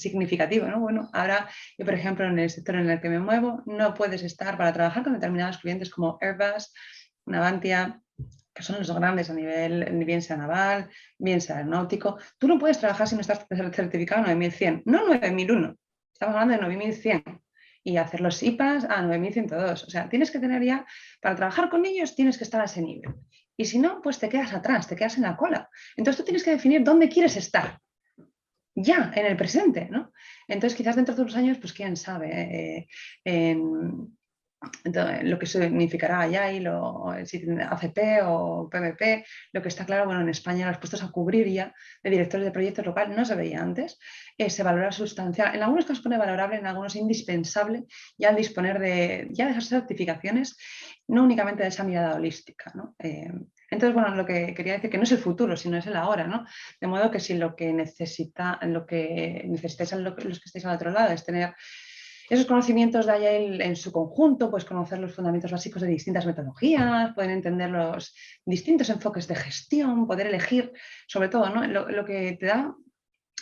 significativo, ¿no? Bueno, ahora yo, por ejemplo, en el sector en el que me muevo, no puedes estar para trabajar con determinados clientes como Airbus, Navantia, que son los grandes a nivel, bien sea naval, bien sea aeronáutico. Tú no puedes trabajar si no estás certificado 9100, no 9001, estamos hablando de 9100. Y hacer los IPAs a 9102. O sea, tienes que tener ya, para trabajar con ellos, tienes que estar a ese nivel. Y si no, pues te quedas atrás, te quedas en la cola. Entonces tú tienes que definir dónde quieres estar. Ya, en el presente, ¿no? Entonces quizás dentro de unos años, pues quién sabe, lo que significará Agile o ACP o PMP, lo que está claro, bueno, en España los puestos a cubrir ya de directores de proyectos local no se veía antes, se valora sustancial, en algunos casos pone valorable, en algunos indispensable, ya al disponer de esas certificaciones, no únicamente de esa mirada holística, ¿no? Entonces, bueno, lo que quería decir que no es el futuro, sino es el ahora, ¿no? De modo que si lo que necesitáis los que estáis al otro lado es tener esos conocimientos de Agile en su conjunto, pues conocer los fundamentos básicos de distintas metodologías, poder entender los distintos enfoques de gestión, poder elegir, sobre todo, ¿no? Lo que te da,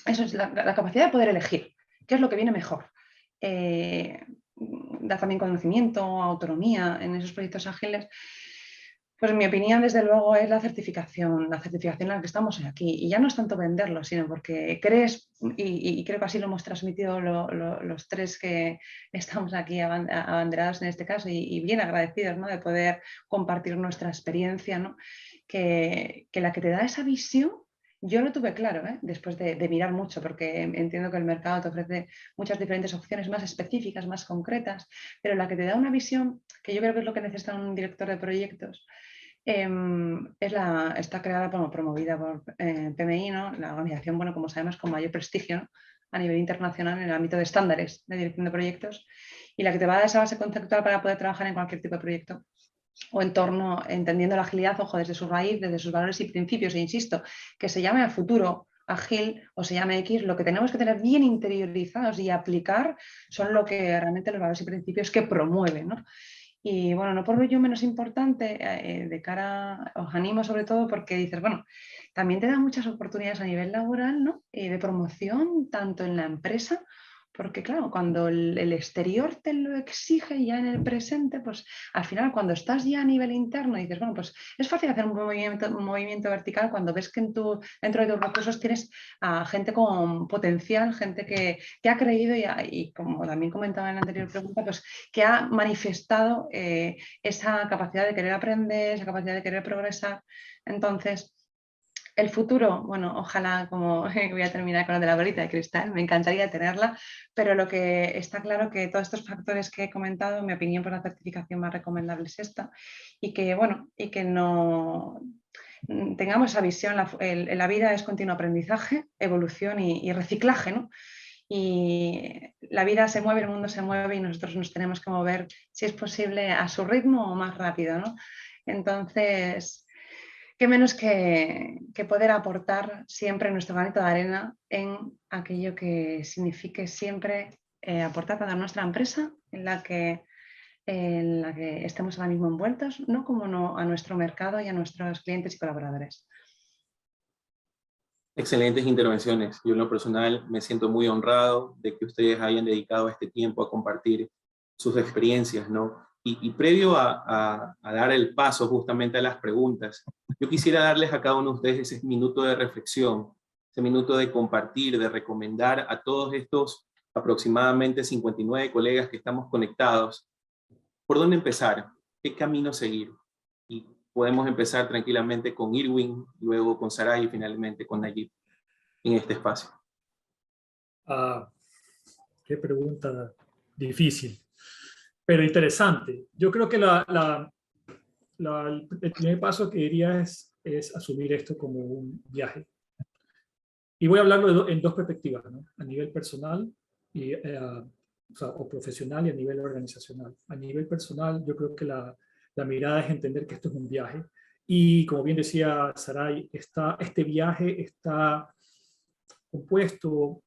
eso es la capacidad de poder elegir, qué es lo que viene mejor. Da también conocimiento, autonomía en esos proyectos ágiles. Pues mi opinión, desde luego, es la certificación en la que estamos hoy aquí. Y ya no es tanto venderlo, sino porque crees, y creo que así lo hemos transmitido los tres que estamos aquí abanderados en este caso y bien agradecidos, ¿no?, de poder compartir nuestra experiencia, ¿no?, que la que te da esa visión, yo lo tuve claro, después de mirar mucho, porque entiendo que el mercado te ofrece muchas diferentes opciones más específicas, más concretas, pero la que te da una visión, que yo creo que es lo que necesita un director de proyectos, está creada, promovida por PMI, ¿no?, la organización, bueno, como sabemos, con mayor prestigio, ¿no?, a nivel internacional en el ámbito de estándares de dirección de proyectos, y la que te va a dar esa base conceptual para poder trabajar en cualquier tipo de proyecto o entorno, entendiendo la agilidad, ojo, desde su raíz, desde sus valores y principios, e insisto, que se llame a futuro ágil o se llame X, lo que tenemos que tener bien interiorizados y aplicar son lo que realmente los valores y principios que promueven, ¿no? Y bueno, no por ello menos importante, de cara, os animo sobre todo porque dices, bueno, también te da muchas oportunidades a nivel laboral, ¿no?, de promoción, tanto en la empresa, porque claro, cuando el exterior te lo exige ya en el presente, pues al final cuando estás ya a nivel interno dices, bueno, pues es fácil hacer un movimiento vertical cuando ves que dentro de tus recursos tienes a gente con potencial, gente que ha creído y como también comentaba en la anterior pregunta, pues que ha manifestado esa capacidad de querer aprender, esa capacidad de querer progresar. Entonces, el futuro, bueno, ojalá, como voy a terminar con lo de la bolita de cristal, me encantaría tenerla, pero lo que está claro que todos estos factores que he comentado, en mi opinión, por la certificación más recomendable es esta, y que, bueno, y que no tengamos esa visión, la vida es continuo aprendizaje, evolución y reciclaje, ¿no? Y la vida se mueve, el mundo se mueve y nosotros nos tenemos que mover, si es posible, a su ritmo o más rápido, ¿no? Entonces, qué menos que poder aportar siempre nuestro granito de arena en aquello que signifique siempre aportar para nuestra empresa en la que estemos ahora mismo envueltos, no como no a nuestro mercado y a nuestros clientes y colaboradores. Excelentes intervenciones. Yo en lo personal me siento muy honrado de que ustedes hayan dedicado este tiempo a compartir sus experiencias, ¿no? Y previo a dar el paso justamente a las preguntas, yo quisiera darles a cada uno de ustedes ese minuto de reflexión, ese minuto de compartir, de recomendar a todos estos aproximadamente 59 colegas que estamos conectados, ¿por dónde empezar? ¿Qué camino seguir? Y podemos empezar tranquilamente con Irwin, luego con Saray y finalmente con Nayib en este espacio. Qué pregunta difícil, pero interesante. Yo creo que el primer paso que diría es asumir esto como un viaje. Y voy a hablarlo en dos perspectivas, ¿no? A nivel personal o profesional y a nivel organizacional. A nivel personal, yo creo que la mirada es entender que esto es un viaje. Y como bien decía Saray, este viaje está compuesto,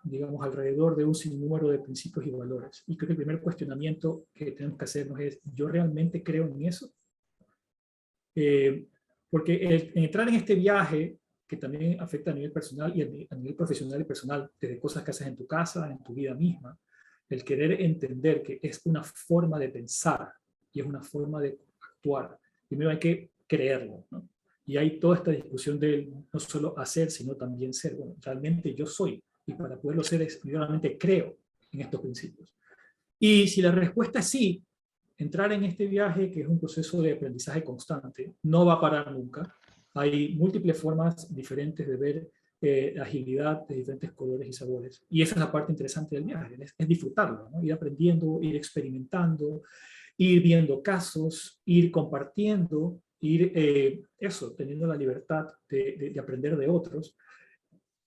digamos, alrededor de un sinnúmero de principios y valores. Y creo que el primer cuestionamiento que tenemos que hacernos es, ¿yo realmente creo en eso? Porque entrar en este viaje, que también afecta a nivel personal y a nivel profesional y personal, desde cosas que haces en tu casa, en tu vida misma, el querer entender que es una forma de pensar y es una forma de actuar. Primero hay que creerlo, ¿no? Y hay toda esta discusión de no solo hacer, sino también ser. Bueno, realmente yo soy, y para poderlo ser, yo realmente creo en estos principios. Y si la respuesta es sí, entrar en este viaje, que es un proceso de aprendizaje constante, no va a parar nunca. Hay múltiples formas diferentes de ver agilidad de diferentes colores y sabores. Y esa es la parte interesante del viaje, es disfrutarlo, ¿no? Ir aprendiendo, ir experimentando, ir viendo casos, ir compartiendo, ir teniendo la libertad de aprender de otros,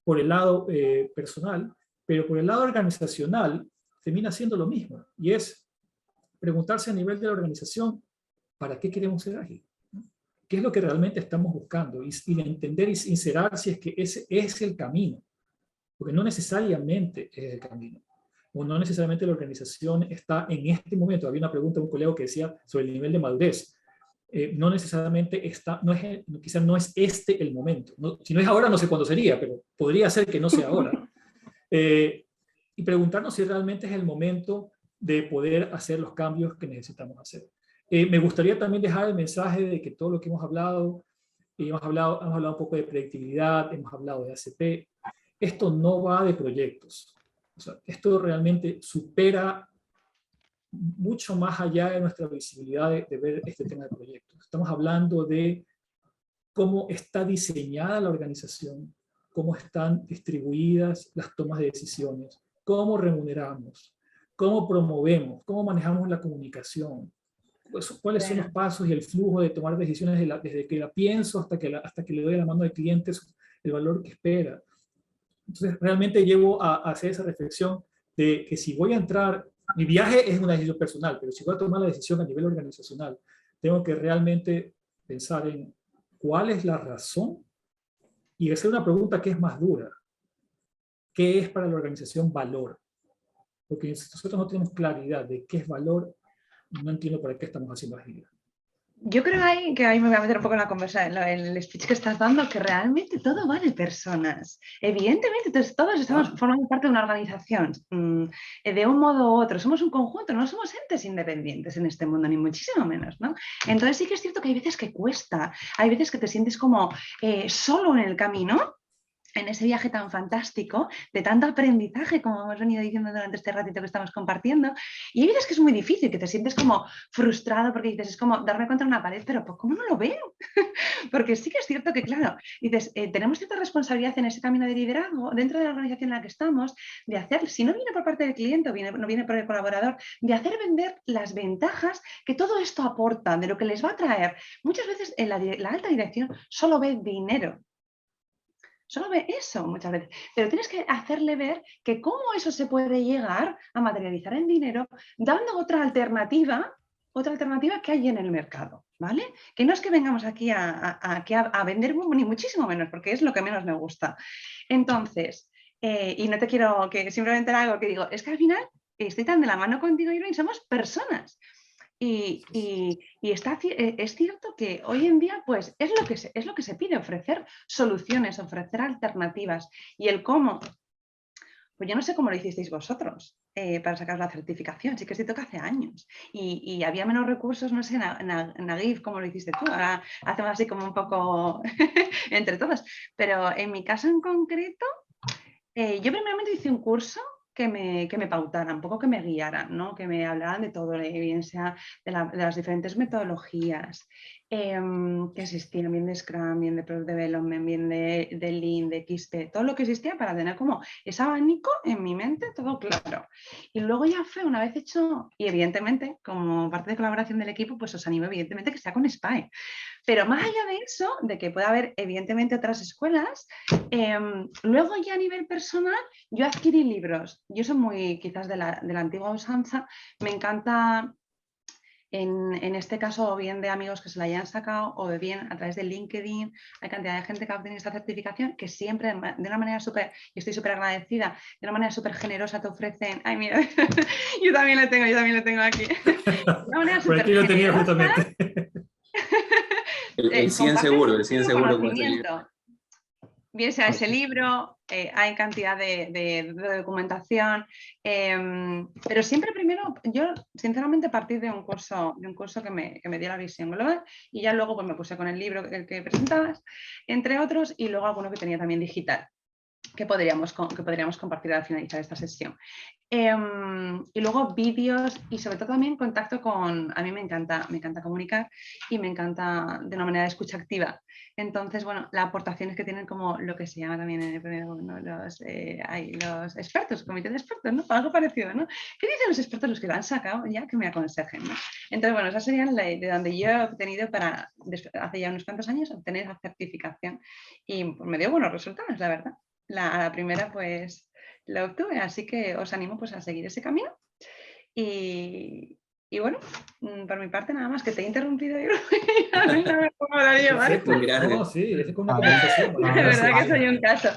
por el lado personal, pero por el lado organizacional termina siendo lo mismo, y es preguntarse a nivel de la organización, ¿para qué queremos ser ágiles? ¿Qué es lo que realmente estamos buscando? Y entender y sincerar si es que ese es el camino, porque no necesariamente es el camino. o no necesariamente la organización está en este momento. Había una pregunta de un colega que decía sobre el nivel de madurez. No necesariamente está, quizás no es este el momento. No, si no es ahora, no sé cuándo sería, pero podría ser que no sea ahora. Y preguntarnos si realmente es el momento de poder hacer los cambios que necesitamos hacer. Me gustaría también dejar el mensaje de que todo lo que hemos hablado un poco de predictibilidad, hemos hablado de ACP, esto no va de proyectos. O sea, esto realmente supera mucho más allá de nuestra visibilidad de ver este tema de proyectos. Estamos hablando de cómo está diseñada la organización, cómo están distribuidas las tomas de decisiones, cómo remuneramos, cómo promovemos, cómo manejamos la comunicación, pues, cuáles son los pasos y el flujo de tomar decisiones desde que la pienso hasta que le doy a la mano al cliente el valor que espera. Entonces, realmente llevo a hacer esa reflexión de que si voy a entrar, mi viaje es una decisión personal, pero si voy a tomar la decisión a nivel organizacional, tengo que realmente pensar en cuál es la razón y hacer una pregunta que es más dura. ¿Qué es para la organización valor? Porque si nosotros no tenemos claridad de qué es valor, no entiendo para qué estamos haciendo agilidad. Yo creo que ahí me voy a meter un poco en la conversación, en el speech que estás dando, que realmente todo va de personas. Evidentemente, todos estamos formando parte de una organización, de un modo u otro. Somos un conjunto, no somos entes independientes en este mundo, ni muchísimo menos, ¿no? Entonces sí que es cierto que hay veces que cuesta, hay veces que te sientes como solo en el camino, en ese viaje tan fantástico, de tanto aprendizaje, como hemos venido diciendo durante este ratito que estamos compartiendo, y hay veces que es muy difícil, que te sientes como frustrado porque dices, es como darme contra una pared, pero pues, ¿cómo no lo veo? Porque sí que es cierto que, claro, dices, tenemos cierta responsabilidad en ese camino de liderazgo dentro de la organización en la que estamos, de hacer, si no viene por parte del cliente o no viene por el colaborador, de hacer vender las ventajas que todo esto aporta, de lo que les va a traer. Muchas veces en la alta dirección solo ve dinero. Solo ve eso muchas veces, pero tienes que hacerle ver que cómo eso se puede llegar a materializar en dinero dando otra alternativa que hay en el mercado, ¿vale? Que no es que vengamos aquí a vender ni muchísimo menos, porque es lo que menos me gusta. Entonces, y no te quiero que simplemente algo que digo, es que al final estoy tan de la mano contigo, Irving, somos personas. Y es cierto que hoy en día pues, es lo que se pide, ofrecer soluciones, ofrecer alternativas. Y el cómo, pues yo no sé cómo lo hicisteis vosotros para sacar la certificación, sí que es cierto que hace años. Y había menos recursos, no sé, en Agif, cómo lo hiciste tú. Ahora hacemos así como un poco entre todos. Pero en mi caso en concreto, yo primeramente hice un curso que me pautaran, un poco que me guiaran, ¿no? Que me hablaran de todo, la evidencia de las diferentes metodologías que existían, bien de Scrum, bien de Product Development, bien de Lean, de XP, todo lo que existía para tener como ese abanico en mi mente, todo claro. Y luego ya fue una vez hecho, y evidentemente, como parte de colaboración del equipo, pues os animo evidentemente que sea con SPY. Pero más allá de eso, de que pueda haber evidentemente otras escuelas, luego ya a nivel personal, yo adquirí libros. Yo soy muy quizás de la antigua usanza, me encanta en este caso o bien de amigos que se la hayan sacado o bien a través de LinkedIn, hay cantidad de gente que ha obtenido esta certificación que siempre de una manera súper, y estoy súper agradecida, de una manera súper generosa te ofrecen, ay mira, yo también lo tengo aquí. De una manera súper aquí lo tenía justamente. El 100 seguro, el 100 seguro. Bien sea ese libro, hay cantidad de documentación, pero siempre primero, yo sinceramente partí de un curso que me dio la visión global y ya luego pues me puse con el libro que presentabas, entre otros, y luego alguno que tenía también digital, que podríamos compartir al finalizar esta sesión. Y luego vídeos y sobre todo también contacto a mí me encanta comunicar y me encanta de una manera de escucha activa. Entonces, bueno, las aportaciones que tienen como lo que se llama también en el premio, ¿no? Hay los expertos, comité de expertos, ¿no? Algo parecido, ¿no? ¿Qué dicen los expertos, los que lo han sacado ya, que me aconsejen, ¿no? Entonces, bueno, esas serían de donde yo he obtenido hace ya unos cuantos años, obtener esa certificación y pues, me dio buenos resultados, la verdad. A la primera, pues, lo obtuve, así que os animo pues, a seguir ese camino. Y bueno, por mi parte nada más, que te he interrumpido yo. No me pongo a llevar. No, sí, es como una conversación. De verdad que soy un caso.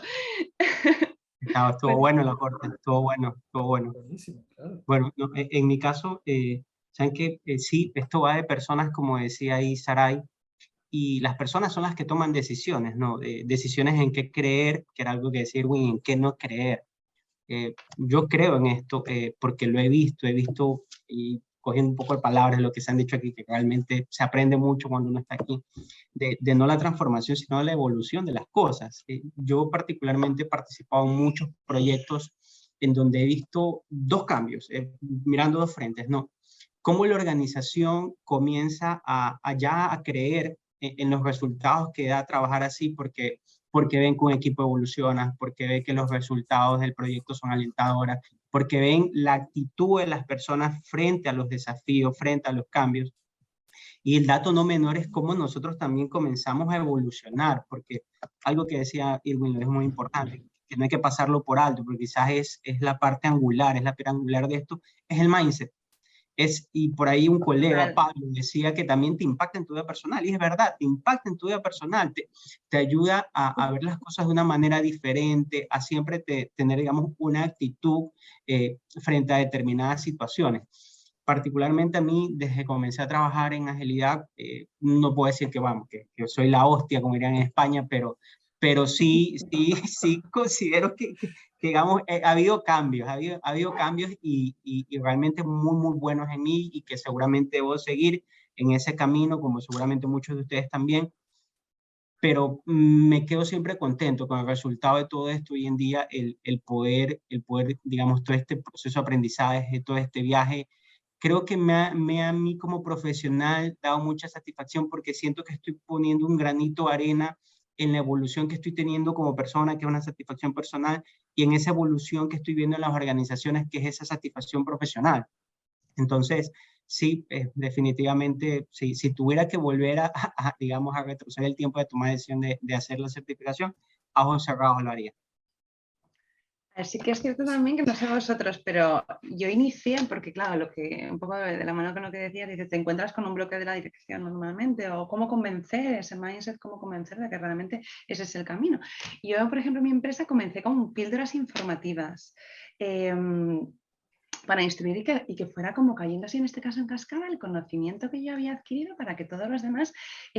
Estuvo bueno el aporte, estuvo bueno, estuvo bueno. Buenísimo, claro. Bueno, no, en mi caso, saben que sí, esto va de personas, como decía ahí Saray, y las personas son las que toman decisiones, ¿no? Decisiones en qué creer, que era algo que decía Irwin, en qué no creer. Yo creo en esto porque lo he visto, y cogiendo un poco de palabras lo que se han dicho aquí, que realmente se aprende mucho cuando uno está aquí, de no la transformación, sino de la evolución de las cosas. Yo particularmente he participado en muchos proyectos en donde he visto dos cambios, mirando dos frentes, ¿no? Cómo la organización comienza ya a creer en los resultados que da trabajar así, porque ven que un equipo evoluciona, porque ven que los resultados del proyecto son alentadores, porque ven la actitud de las personas frente a los desafíos, frente a los cambios. Y el dato no menor es cómo nosotros también comenzamos a evolucionar, porque algo que decía Irwin es muy importante, que no hay que pasarlo por alto, porque quizás es la parte angular, es la piedra angular de esto, es el mindset. Y por ahí un colega, Pablo, decía que también te impacta en tu vida personal, y es verdad, te impacta en tu vida personal, te ayuda a ver las cosas de una manera diferente, a siempre tener, digamos, una actitud frente a determinadas situaciones. Particularmente a mí, desde que comencé a trabajar en agilidad, no puedo decir que, vamos, que soy la hostia, como dirían en España, pero sí considero que digamos, ha habido cambios, ha habido cambios y realmente muy, muy buenos en mí y que seguramente debo seguir en ese camino, como seguramente muchos de ustedes también, pero me quedo siempre contento con el resultado de todo esto hoy en día, el poder, digamos, todo este proceso de aprendizaje, todo este viaje. Creo que me ha a mí como profesional dado mucha satisfacción porque siento que estoy poniendo un granito de arena en la evolución que estoy teniendo como persona, que es una satisfacción personal, y en esa evolución que estoy viendo en las organizaciones, que es esa satisfacción profesional. Entonces, sí, definitivamente, si tuviera que volver digamos, a retroceder el tiempo de tomar decisión de hacer la certificación, a ojos cerrados lo haría. Sí que es cierto también que no sé vosotros, pero yo inicié, porque claro, un poco de la mano con lo que decías, dices, te encuentras con un bloque de la dirección normalmente, o cómo convencer, ese mindset, cómo convencer de que realmente ese es el camino. Yo, por ejemplo, en mi empresa comencé con píldoras informativas. Para instruir y que fuera como cayendo así, en este caso en cascada, el conocimiento que yo había adquirido para que todos los demás,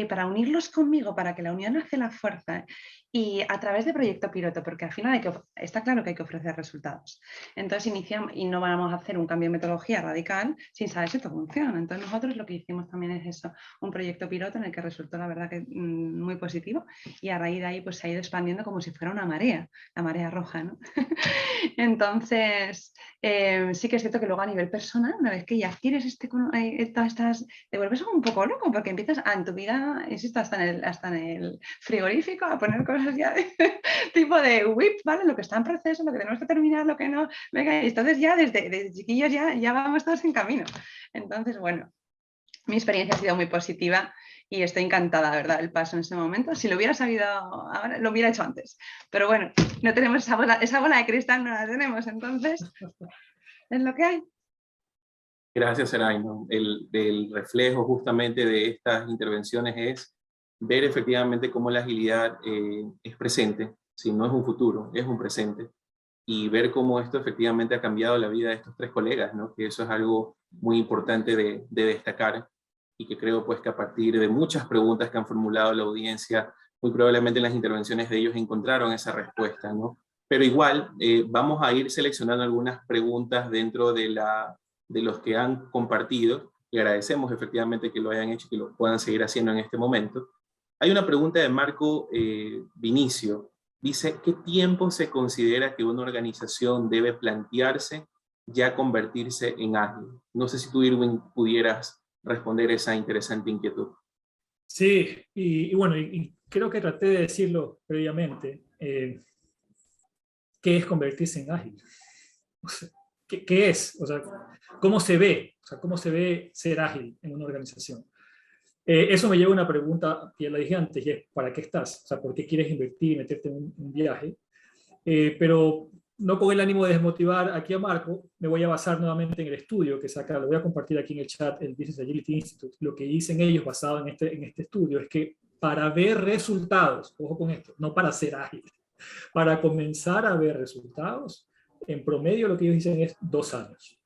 para unirlos conmigo, para que la unión hace la fuerza, y a través de proyecto piloto, porque al final está claro que hay que ofrecer resultados. Entonces iniciamos y no vamos a hacer un cambio de metodología radical sin saber si esto funciona. Entonces nosotros lo que hicimos también es eso, un proyecto piloto en el que resultó la verdad que muy positivo, y a raíz de ahí pues se ha ido expandiendo como si fuera una marea, la marea roja, ¿no? Entonces, sí que es cierto que luego a nivel personal, una vez que ya adquieres todas estas, te vuelves un poco loco porque empiezas en tu vida, insisto, hasta en el frigorífico a poner cosas ya tipo de whip, ¿vale? Lo que está en proceso, lo que tenemos que terminar, lo que no. Venga, y entonces ya desde chiquillos ya vamos todos en camino. Entonces, bueno, mi experiencia ha sido muy positiva y estoy encantada, la verdad, el paso en ese momento. Si lo hubiera sabido ahora, lo hubiera hecho antes. Pero bueno, no tenemos esa bola de cristal, no la tenemos, entonces es lo que hay. Gracias, Saray. El reflejo justamente de estas intervenciones es ver efectivamente cómo la agilidad es presente, si no es un futuro, es un presente, y ver cómo esto efectivamente ha cambiado la vida de estos tres colegas, ¿no? Que eso es algo muy importante de destacar, y que creo pues que a partir de muchas preguntas que han formulado la audiencia, muy probablemente en las intervenciones de ellos encontraron esa respuesta, ¿no? Pero igual vamos a ir seleccionando algunas preguntas dentro de los que han compartido, y agradecemos efectivamente que lo hayan hecho y que lo puedan seguir haciendo en este momento. Hay una pregunta de Marco Vinicio. Dice, ¿qué tiempo se considera que una organización debe plantearse ya convertirse en ágil? No sé si tú, Irwin, pudieras responder esa interesante inquietud. Sí, y bueno, y creo que traté de decirlo previamente. ¿Qué es convertirse en ágil? O sea, ¿qué es? O sea, ¿cómo se ve? O sea, ¿cómo se ve ser ágil en una organización? Eso me lleva a una pregunta, que ya la dije antes, y es, ¿para qué estás? O sea, ¿por qué quieres invertir y meterte en un viaje? Pero no con el ánimo de desmotivar aquí a Marco, me voy a basar nuevamente en el estudio que saca, lo voy a compartir aquí en el chat, el Business Agility Institute. Lo que dicen ellos basado en este estudio es que para ver resultados, ojo con esto, no para ser ágil, Para comenzar a ver resultados, en promedio lo que ellos dicen es 2 años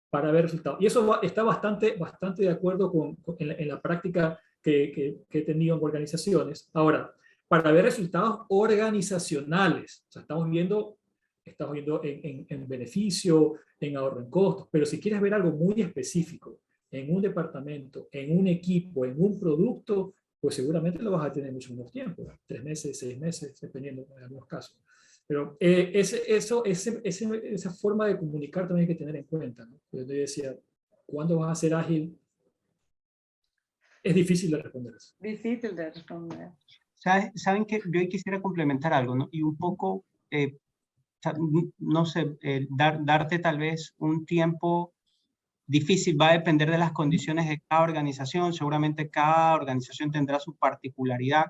para ver resultados. Y eso está bastante de acuerdo en la práctica que he tenido en organizaciones. Ahora, para ver resultados organizacionales, o sea, estamos viendo en beneficio, en ahorro en costos, pero si quieres ver algo muy específico en un departamento, en un equipo, en un producto, pues seguramente lo vas a tener mucho menos tiempo, 3 meses, 6 meses, dependiendo en algunos casos. Pero esa forma de comunicar también hay que tener en cuenta, ¿no? Yo decía, ¿cuándo vas a ser ágil? Es difícil de responder eso. Difícil de responder. ¿Saben que yo ahí quisiera complementar algo, ¿no? Y un poco, no sé, darte tal vez un tiempo difícil, va a depender de las condiciones de cada organización, seguramente cada organización tendrá su particularidad,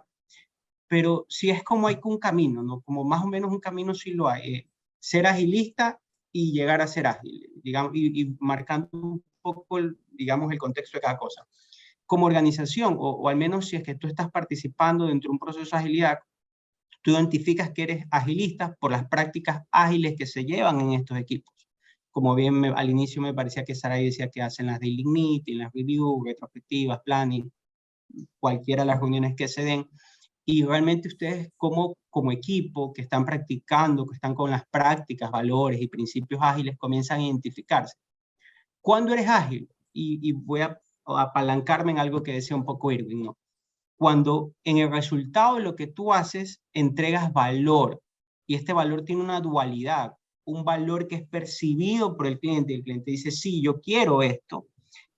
pero sí es como hay un camino, ¿no? Como más o menos un camino sí lo hay, ser agilista y llegar a ser ágil, digamos, y marcando un poco, digamos, el contexto de cada cosa. Como organización, o al menos si es que tú estás participando dentro de un proceso de agilidad, tú identificas que eres agilista por las prácticas ágiles que se llevan en estos equipos. Como bien al inicio me parecía que Saray decía que hacen las daily meetings, las reviews, retrospectivas, planning, cualquiera de las reuniones que se den. Y realmente ustedes como equipo que están practicando, que están con las prácticas, valores y principios ágiles, comienzan a identificarse. ¿Cuándo eres ágil? Y voy a apalancarme en algo que decía un poco Irving, ¿no? Cuando en el resultado de lo que tú haces entregas valor, y este valor tiene una dualidad, un valor que es percibido por el cliente, y el cliente dice, sí, yo quiero esto,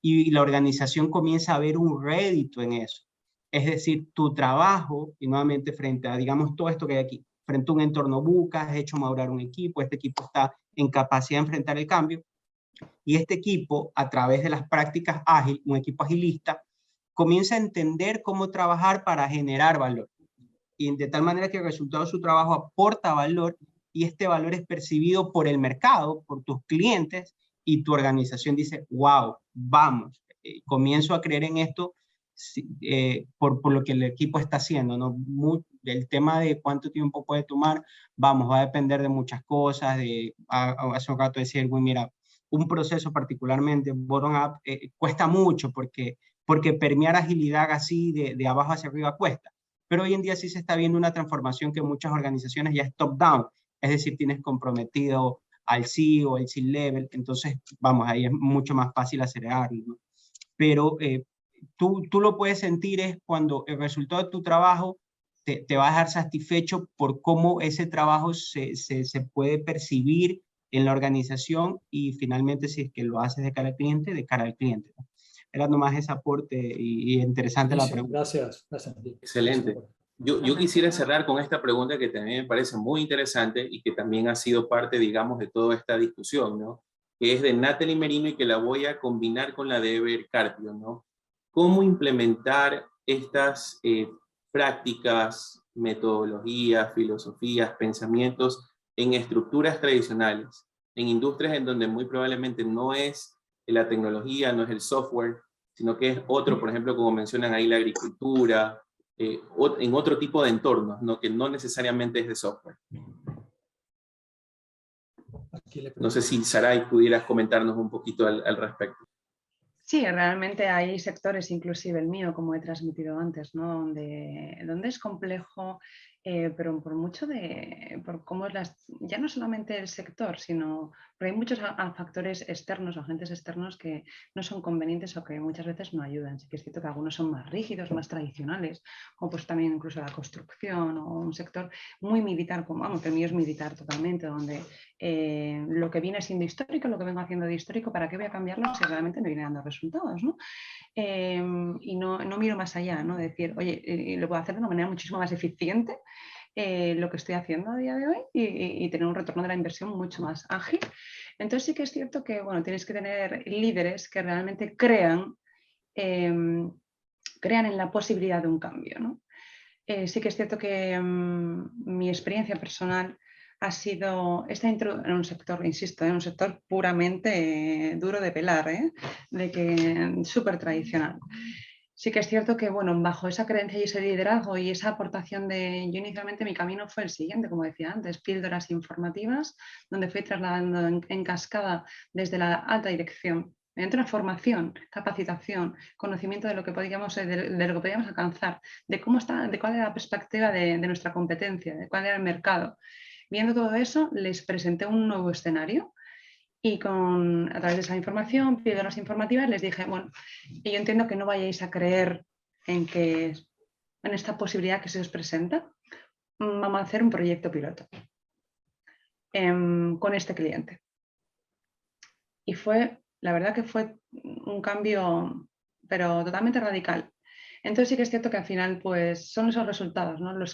y la organización comienza a ver un rédito en eso. Es decir, tu trabajo, y nuevamente frente a, digamos, todo esto que hay aquí, frente a un entorno buca, has hecho madurar un equipo, este equipo está en capacidad de enfrentar el cambio, y este equipo, a través de las prácticas ágiles, un equipo agilista, comienza a entender cómo trabajar para generar valor. Y de tal manera que el resultado de su trabajo aporta valor y este valor es percibido por el mercado, por tus clientes, y tu organización dice, wow, vamos, comienzo a creer en esto por lo que el equipo está haciendo, ¿no? El tema de cuánto tiempo puede tomar, vamos, va a depender de muchas cosas, hace un rato decía Edwin, mira, un proceso particularmente bottom-up cuesta mucho porque permear agilidad así de abajo hacia arriba cuesta. Pero hoy en día sí se está viendo una transformación que en muchas organizaciones ya es top-down, es decir, tienes comprometido al CEO, al C-level, entonces, vamos, ahí es mucho más fácil acelerarlo, ¿no? Pero tú lo puedes sentir es cuando el resultado de tu trabajo te va a dejar satisfecho por cómo ese trabajo se puede percibir en la organización y finalmente si es que lo haces de cara al cliente, ¿no? Era nomás ese aporte y interesante la pregunta. Gracias. Excelente. Yo quisiera cerrar con esta pregunta que también me parece muy interesante y que también ha sido parte, digamos, de toda esta discusión, ¿no? Que es de Natalie Merino y que la voy a combinar con la de Ever Carpio, ¿no? ¿Cómo implementar estas prácticas, metodologías, filosofías, pensamientos en estructuras tradicionales, en industrias en donde muy probablemente no es la tecnología, no es el software, sino que es otro, por ejemplo, como mencionan ahí, la agricultura, en otro tipo de entornos, ¿no? Que no necesariamente es de software. No sé si Saray pudieras comentarnos un poquito al respecto. Sí, realmente hay sectores, inclusive el mío, como he transmitido antes, ¿no? donde es complejo, pero por cómo es ya no solamente el sector, sino porque hay muchos factores externos o agentes externos que no son convenientes o que muchas veces no ayudan. Sí que es cierto que algunos son más rígidos, más tradicionales, como pues también incluso la construcción o un sector muy militar, como vamos, que el mío es militar totalmente, donde lo que viene siendo histórico, lo que vengo haciendo de histórico, ¿para qué voy a cambiarlo si realmente me viene dando resultados, ¿no? Y no miro más allá, ¿no? Decir, oye, lo puedo hacer de una manera muchísimo más eficiente lo que estoy haciendo a día de hoy y tener un retorno de la inversión mucho más ágil. Entonces sí que es cierto que, bueno, tienes que tener líderes que realmente crean en la posibilidad de un cambio, ¿no? Sí que es cierto que mi experiencia personal ha sido en un sector, insisto, en un sector puramente duro de pelar, de que súper tradicional. sí que es cierto que, bueno, bajo esa creencia y ese liderazgo y esa aportación de... Yo inicialmente mi camino fue el siguiente, como decía antes, píldoras informativas, donde fui trasladando en cascada desde la alta dirección, mediante una formación, capacitación, conocimiento de lo que podíamos, de lo que podíamos alcanzar, de cómo está, de cuál era la perspectiva de nuestra competencia, de cuál era el mercado. Viendo todo eso, les presenté un nuevo escenario y a través de esa información, píldoras informativas, les dije, bueno, yo entiendo que no vayáis a creer en esta posibilidad que se os presenta. Vamos a hacer un proyecto piloto con este cliente. Y la verdad que fue un cambio, pero totalmente radical. Entonces sí que es cierto que al final pues son esos resultados, ¿no? Lo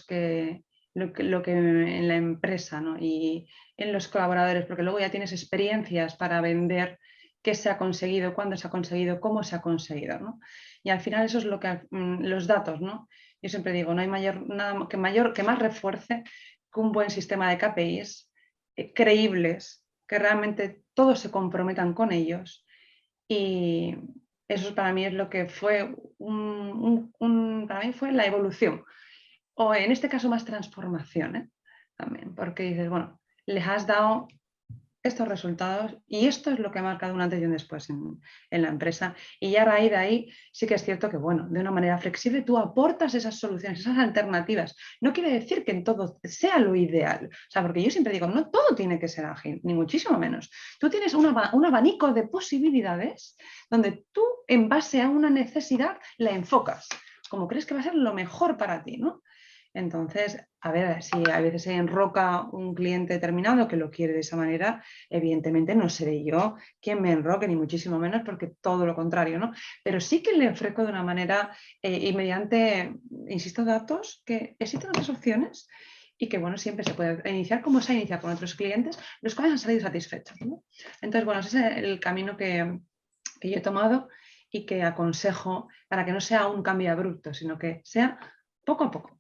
que en la empresa, ¿no? Y en los colaboradores, porque luego ya tienes experiencias para vender qué se ha conseguido, cuándo se ha conseguido, cómo se ha conseguido, ¿no? Y al final eso es lo que los datos, ¿no? Yo siempre digo, no hay nada que más refuerce que un buen sistema de KPIs creíbles, que realmente todos se comprometan con ellos. Y eso para mí es lo que fue para mí fue la evolución. O en este caso más transformación, ¿eh? También, porque dices, bueno, les has dado estos resultados y esto es lo que ha marcado un antes y un después en la empresa. Y ya a raíz de ahí sí que es cierto que, bueno, de una manera flexible tú aportas esas soluciones, esas alternativas. No quiere decir que en todo sea lo ideal. O sea, porque yo siempre digo, no todo tiene que ser ágil, ni muchísimo menos. Tú tienes un abanico de posibilidades donde tú, en base a una necesidad, la enfocas, como crees que va a ser lo mejor para ti, ¿no? Entonces, a ver, si a veces se enroca un cliente determinado que lo quiere de esa manera, evidentemente no seré yo quien me enroque, ni muchísimo menos, porque todo lo contrario, ¿no? Pero sí que le ofrezco de una manera y mediante, insisto, datos, que existen otras opciones y que, bueno, siempre se puede iniciar como se ha iniciado con otros clientes, los cuales han salido satisfechos, ¿no? Entonces, bueno, ese es el camino que yo he tomado y que aconsejo para que no sea un cambio abrupto, sino que sea poco a poco.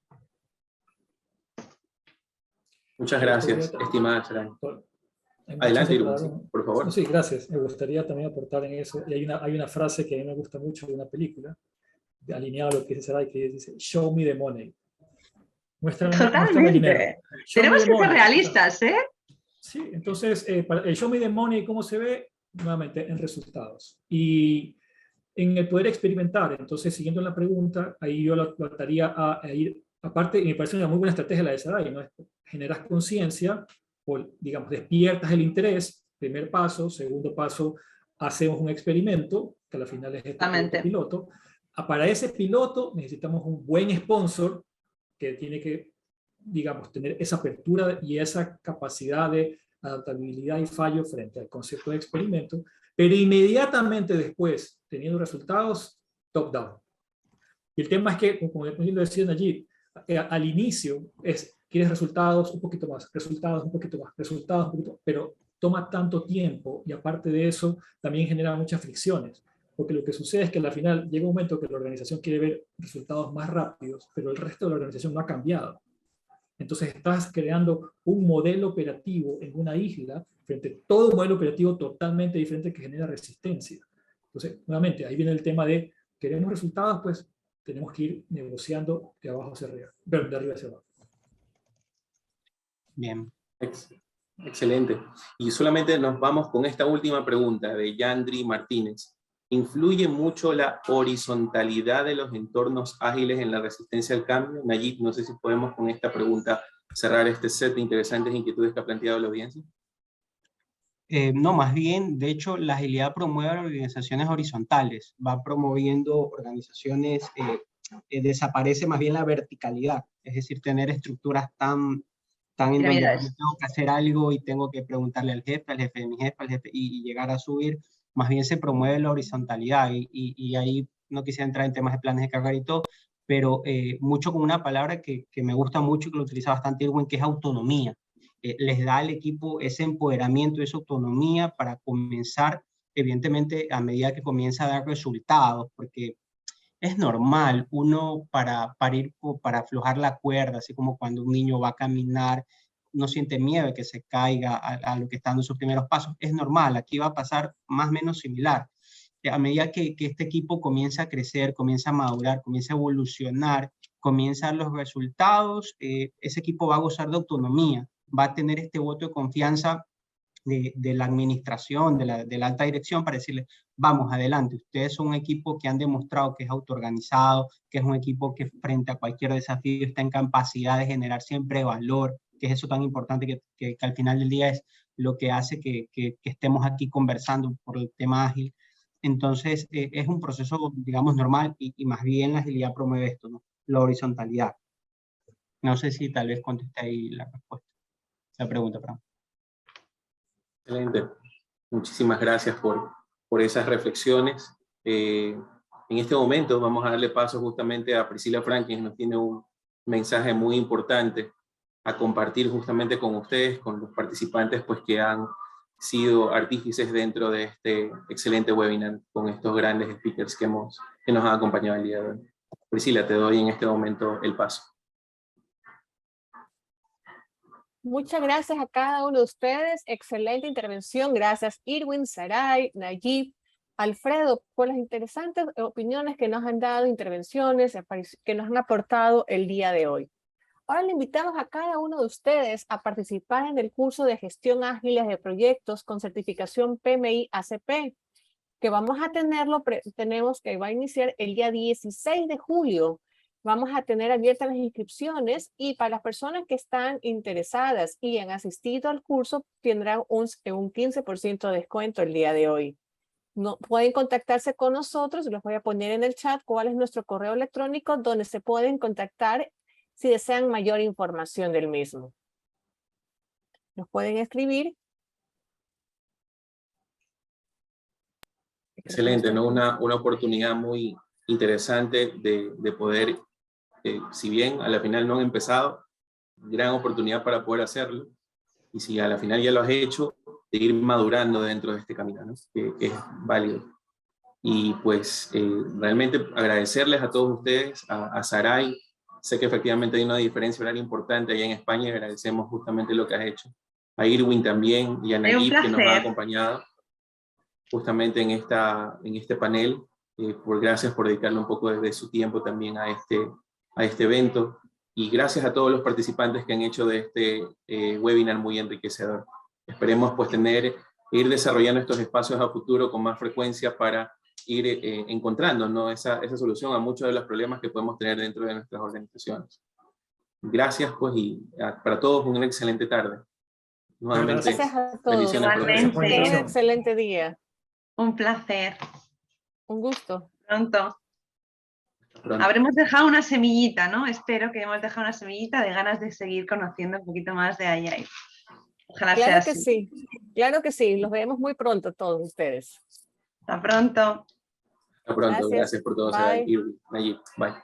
Muchas gracias, estimada Saray. Adelante, Irwin, por favor. Sí, gracias. Me gustaría también aportar en eso. Y hay una frase que a mí me gusta mucho de una película, alineado a lo que dice Saray, que dice, show me the money. Muéstrame el dinero. Tenemos que ser realistas, ¿eh? Sí, entonces, el show me the money, ¿cómo se ve? Nuevamente, en resultados. Y en el poder experimentar. Entonces, siguiendo la pregunta, ahí yo lo ataría a ir, aparte, y me parece una muy buena estrategia la de Saray, ¿no? Generas conciencia, o digamos, despiertas el interés, primer paso. Segundo paso, hacemos un experimento, que al final es este piloto. Para ese piloto necesitamos un buen sponsor que tiene que, digamos, tener esa apertura y esa capacidad de adaptabilidad y fallo frente al concepto de experimento, pero inmediatamente después, teniendo resultados, top-down. Y el tema es que, como lo decían allí, al inicio quieres resultados un poquito más, resultados un poquito más, resultados un poquito, pero toma tanto tiempo y aparte de eso también genera muchas fricciones, porque lo que sucede es que al final llega un momento que la organización quiere ver resultados más rápidos, pero el resto de la organización no ha cambiado. Entonces estás creando un modelo operativo en una isla frente a todo un modelo operativo totalmente diferente que genera resistencia. Entonces, nuevamente, ahí viene el tema de, ¿queremos resultados? Pues tenemos que ir negociando de abajo hacia arriba, pero de arriba hacia abajo. Bien. Excelente. Y solamente nos vamos con esta última pregunta de Yandri Martínez. ¿Influye mucho la horizontalidad de los entornos ágiles en la resistencia al cambio? Nayib, no sé si podemos con esta pregunta cerrar este set de interesantes inquietudes que ha planteado la audiencia. No, más bien, de hecho, la agilidad promueve a las organizaciones horizontales, va promoviendo organizaciones, desaparece más bien la verticalidad, es decir, tener estructuras tan en donde yo tengo que hacer algo y tengo que preguntarle al jefe de mi jefe, al jefe, y llegar a subir. Más bien se promueve la horizontalidad y ahí no quisiera entrar en temas de planes de carga y todo, pero mucho con una palabra que me gusta mucho y que lo utiliza bastante Irwin, que es autonomía. Les da al equipo ese empoderamiento, esa autonomía para comenzar, evidentemente, a medida que comienza a dar resultados, porque es normal uno para aflojar la cuerda, así como cuando un niño va a caminar, no siente miedo de que se caiga a lo que está dando sus primeros pasos. Es normal, aquí va a pasar más o menos similar. a medida que este equipo comienza a crecer, comienza a madurar, comienza a evolucionar, comienza a dar los resultados, ese equipo va a gozar de autonomía, va a tener este voto de confianza de la administración, de la alta dirección, para decirle, vamos, adelante, ustedes son un equipo que han demostrado que es autoorganizado, que es un equipo que frente a cualquier desafío está en capacidad de generar siempre valor, que es eso tan importante que al final del día es lo que hace que estemos aquí conversando por el tema ágil. Entonces, es un proceso, digamos, normal y más bien la agilidad promueve esto, ¿no? La horizontalidad. No sé si tal vez contesté ahí la respuesta, la pregunta, perdón. Excelente. Muchísimas gracias por esas reflexiones. En este momento vamos a darle paso justamente a Priscila Frank, quien nos tiene un mensaje muy importante a compartir justamente con ustedes, con los participantes pues, que han sido artífices dentro de este excelente webinar con estos grandes speakers que nos han acompañado el día de hoy. Priscila, te doy en este momento el paso. Muchas gracias a cada uno de ustedes. Excelente intervención. Gracias Irwin, Saray, Nayib, Alfredo, por las interesantes opiniones que nos han dado, intervenciones que nos han aportado el día de hoy. Ahora le invitamos a cada uno de ustedes a participar en el curso de gestión ágil de proyectos con certificación PMI ACP, que vamos a tenerlo, que va a iniciar el día 16 de julio. Vamos a tener abiertas las inscripciones y para las personas que están interesadas y han asistido al curso tendrán un 15% de descuento el día de hoy. No, pueden contactarse con nosotros, les voy a poner en el chat cuál es nuestro correo electrónico donde se pueden contactar si desean mayor información del mismo. Nos pueden escribir. Excelente, ¿no? Una oportunidad muy interesante de poder, si bien a la final no han empezado, gran oportunidad para poder hacerlo, y si a la final ya lo has hecho, de ir madurando dentro de este camino, ¿no? que es válido. Y pues realmente agradecerles a todos ustedes, a Saray, sé que efectivamente hay una diferencia horaria importante allá en España, y agradecemos justamente lo que has hecho. A Irwin también y a Nayib, que nos ha acompañado justamente en este panel. Gracias por dedicarle un poco de su tiempo también a este evento. Y gracias a todos los participantes que han hecho de este webinar muy enriquecedor. Esperemos pues ir desarrollando estos espacios a futuro con más frecuencia para ir encontrando, ¿no? esa solución a muchos de los problemas que podemos tener dentro de nuestras organizaciones. Gracias pues y para todos una excelente tarde. Nuevamente, gracias a todos. Igualmente. Un excelente día. Un placer. Un gusto. Pronto. Habremos dejado una semillita, ¿no? Espero que hemos dejado una semillita de ganas de seguir conociendo un poquito más de AI. Ojalá claro sea que así. Sí, claro que sí. Los vemos muy pronto todos ustedes. Hasta pronto. Hasta pronto. Gracias por todo. Bye. Bye.